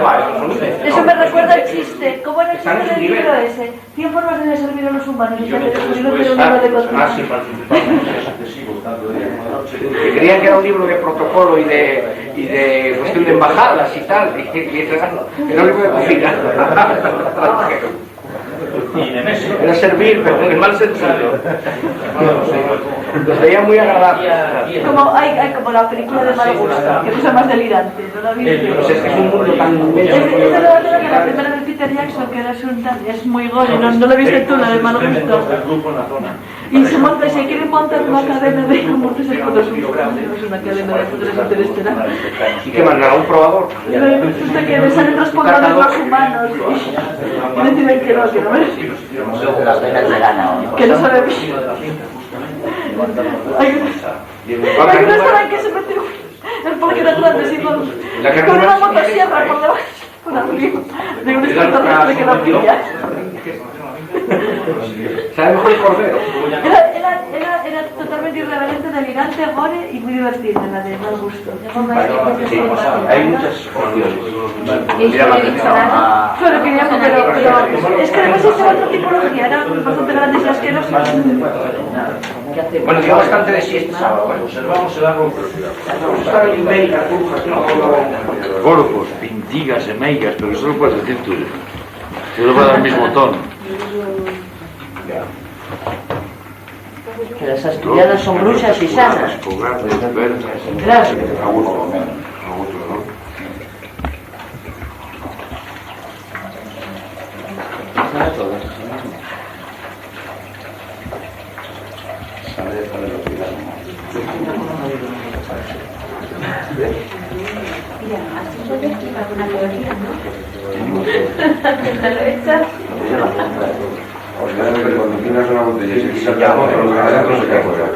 eso me recuerda el chiste. ¿Cómo era el chiste del libro ese? 100 formas de servir a los humanos. Y se descubrió que era un libro de cosas. Que creían que era un libro de protocolo y de cuestión de embajadas y tal, y era un libro de cocina. Era servir, pero en el mal sentido. Los veía muy agradables. Como hay como la película de mal gusto, que cosa más delirante, ¿no la viste? Pues es que es un mundo tan inmenso. Es de la primera de Peter Jackson, que era es muy gore, no lo viste tú, la de mal gusto. Y se quieren montar una cadena de muertos es una cadena de futuros interestelares. ¿Y qué mandará un probador? Resulta que le salen los pobladores los humanos y deciden que no que no sabe bien. Hay una sala que se metió el parque era grande con una motosierra por debajo de un extraterrestre que la pilla. ¿Sabe mejor el cordero? Era totalmente irreverente, delirante, gore y muy divertido, la de mal gusto. Hay muchas opciones. Pero es que además hice otra tipología, era bastante grandes y asquerosos. Bueno, dio bastante de siesta sábado. Observamos el árbol. Corpos, pintigas e meigas, pero eso lo puedes decir tú. Yo lo puedo dar el mismo tono. Que las asturianas son bruxas y sanas. Claro. Cuando tienes una botella y se quita el agua, pero no se cae fuera.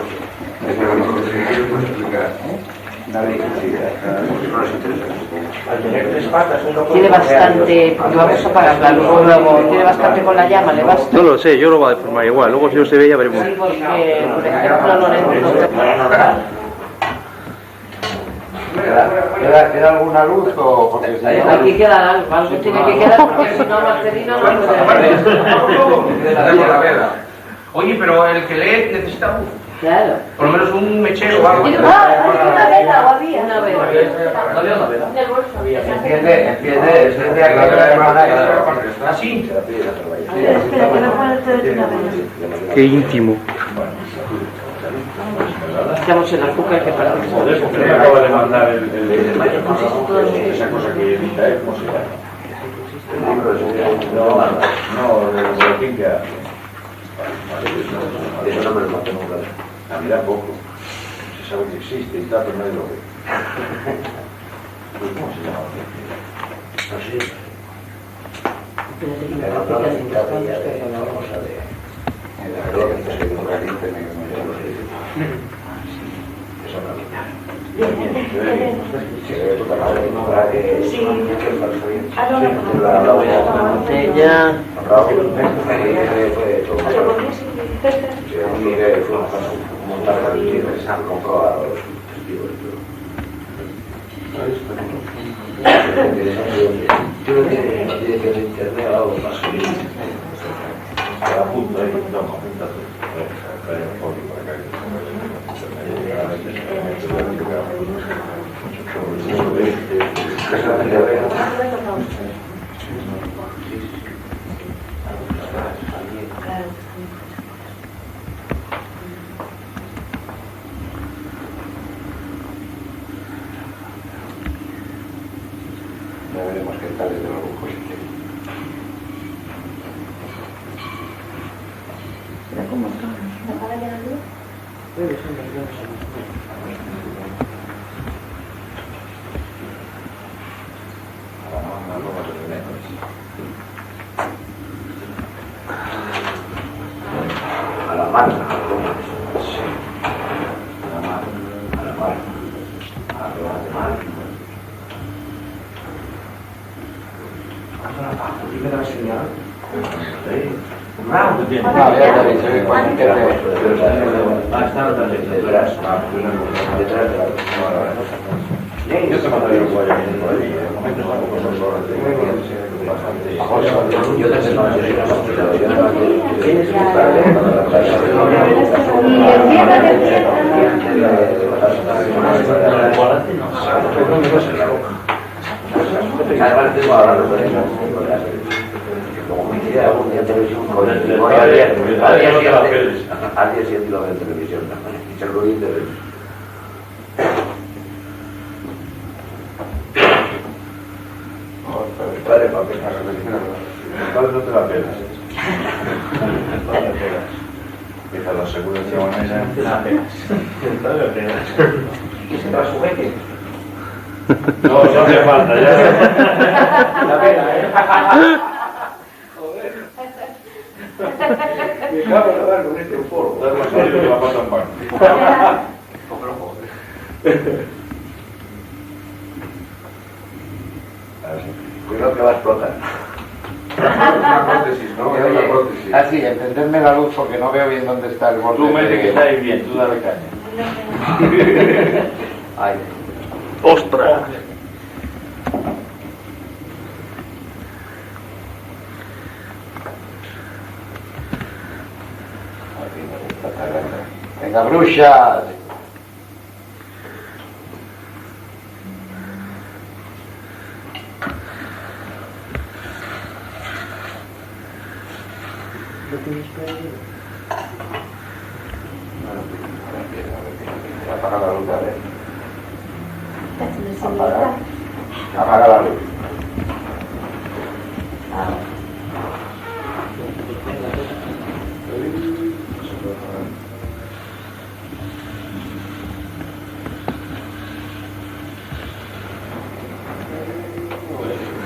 Eso es lo mejor que se puede explicar. Tiene bastante, porque vamos a apagarla luego, tiene bastante con la llama, le basta. No lo sé, yo lo voy a deformar igual. Luego si no se ve ya veremos. Sí, porque, por ejemplo, Lorenzo... ¿Queda alguna luz o porque se Aquí queda algo tiene que quedar porque si no Marcelino no puede. Oye, pero el que lee necesita luz. Claro. Por lo menos un mechero o algo. Una vela o había. Una vela. ¿No había una vela? Enciende ¿Así? Espera, que me ponerte una vela. Qué íntimo. Estamos en azúcar que para Me acaba de mandar esa cosa que edita, ¿cómo se llama? No, el boletín que hace. Eso no me lo maté nunca. A mí tampoco. Se sabe que existe y tal, pero no hay lo que. ¿Cómo se llama? No sé. Ya veremos qué tal es de los lujos. Mira cómo está. A la mar, sí. A la mar, a la mar, a la mar. ¿Dime la señal? No, ya te he dicho que cuando te está otra vez. detrás de la. Yo te mandaré un guay por ahí, de momento tampoco son horas de yo te sé más de una partida, yo no además tengo hablando con ella, como coincide algún día en televisión, al día siguiente lo veo en televisión, y se lo oí en televisión. Padre, papel, no te la pegas. No te pegas. Empieza la seguridad manera. La pegas. No te pegas. ¿Y se te va su jefe? No, no hace falta, ya. La pena, Joder. Me cago en dar con este foro. Dar más serio que la pata en pan. Cuidado que va a explotar. Una prótesis, ¿no? Una prótesis. Ah, sí, encenderme la luz porque no veo bien dónde está el borde. Tú mete que está ahí bien, tú dale caña. Ay. ¡Ostras! Venga, bruixas. Apaga la luz, a ver. Apaga la luz.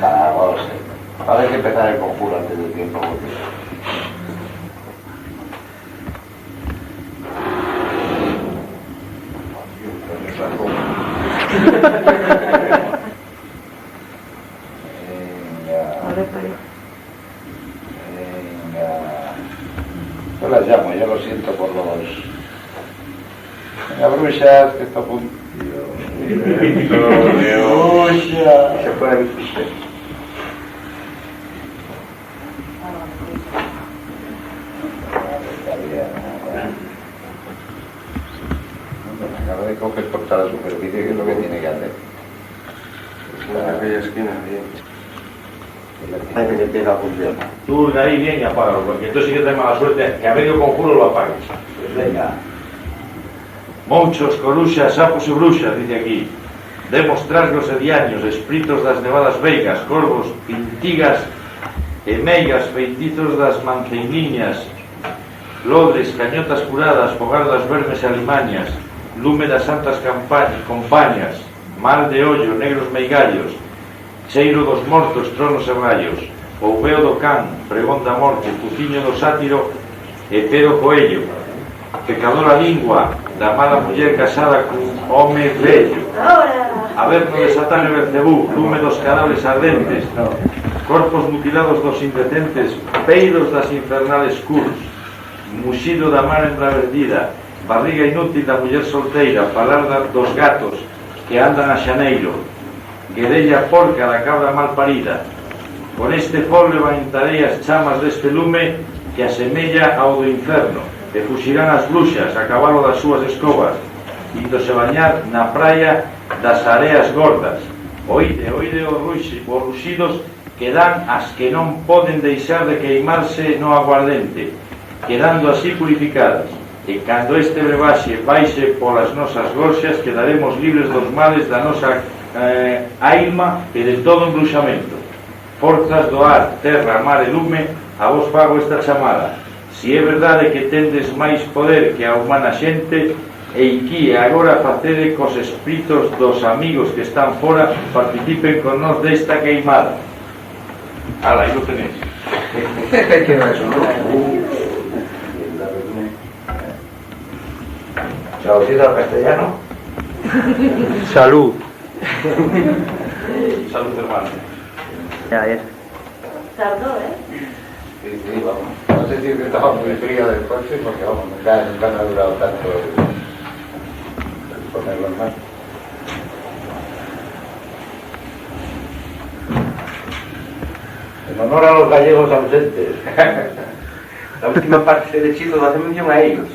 Vamos, va a haber que empezar el conjuro antes del tiempo. Yo las llamo, yo lo siento por los... Venga, bruixas, que está a punto. Bruixas. Se puede ver usted. Acaba de coger por toda la superficie, que es lo que tiene que hacer. En aquella esquina, bien. Hay que empieza a funcionar. Tú de ahí bien y apágalo, porque entonces sí que traes mala suerte que a medio conjuro lo apagues. Pues venga. Monchos, coruxas, sapos e bruxas, dice aquí. Demostrar os ediaños, espíritos das nevadas veigas, corvos, pintigas e meigas, feitizos das manceiniñas, lodres, cañotas curadas, fogar das vermes e alimañas, lume das santas compañas, mar de ollo, negros meigallos, cheiro dos mortos, tronos e rayos, ouveo do can, pregón da morte, puciño do sátiro e pé do coello, pecadora lingua da mala muller casada cun home vello, averno de Satán e Belcebú, lume dos cadáveres ardentes, corpos mutilados dos indecentes, peidos das infernales curs, muxido da mar embraverdida, barriga inútil da muller solteira, falar dos gatos que andan a xaneiro, guedella porca da cabra mal parida. Con este fol levantarei as chamas deste lume que asemella ao do inferno, e fuxirán as bruxas a cabalo das súas escobas, índose bañar na praia das areas gordas. Oide, oide os ruxidos que dan as que non poden deixar de queimarse no aguardente, quedando así purificadas. E cando este brebaxe baixe polas nosas gorxas, quedaremos libres dos males da nosa a Irma e de todo embruxamento. Forzas do ar, terra, mar e lume, a vos fago esta chamada. Si é verdade que tendes máis poder que a humana xente, e aquí agora facede cos espíritos dos amigos que están fora, participen con nós desta queimada. Ala, aí lo tenéis. ¿Qué no es un traducido al castellano? Salud. Salud, hermano. Ya, ya. Tardó, Sí, sí, vamos. No sé si estaba muy frío del coche porque vamos, nunca me ha durado tanto el ponerlo en marcha. En honor a los gallegos ausentes. La última parte de Chito hace mención a ellos.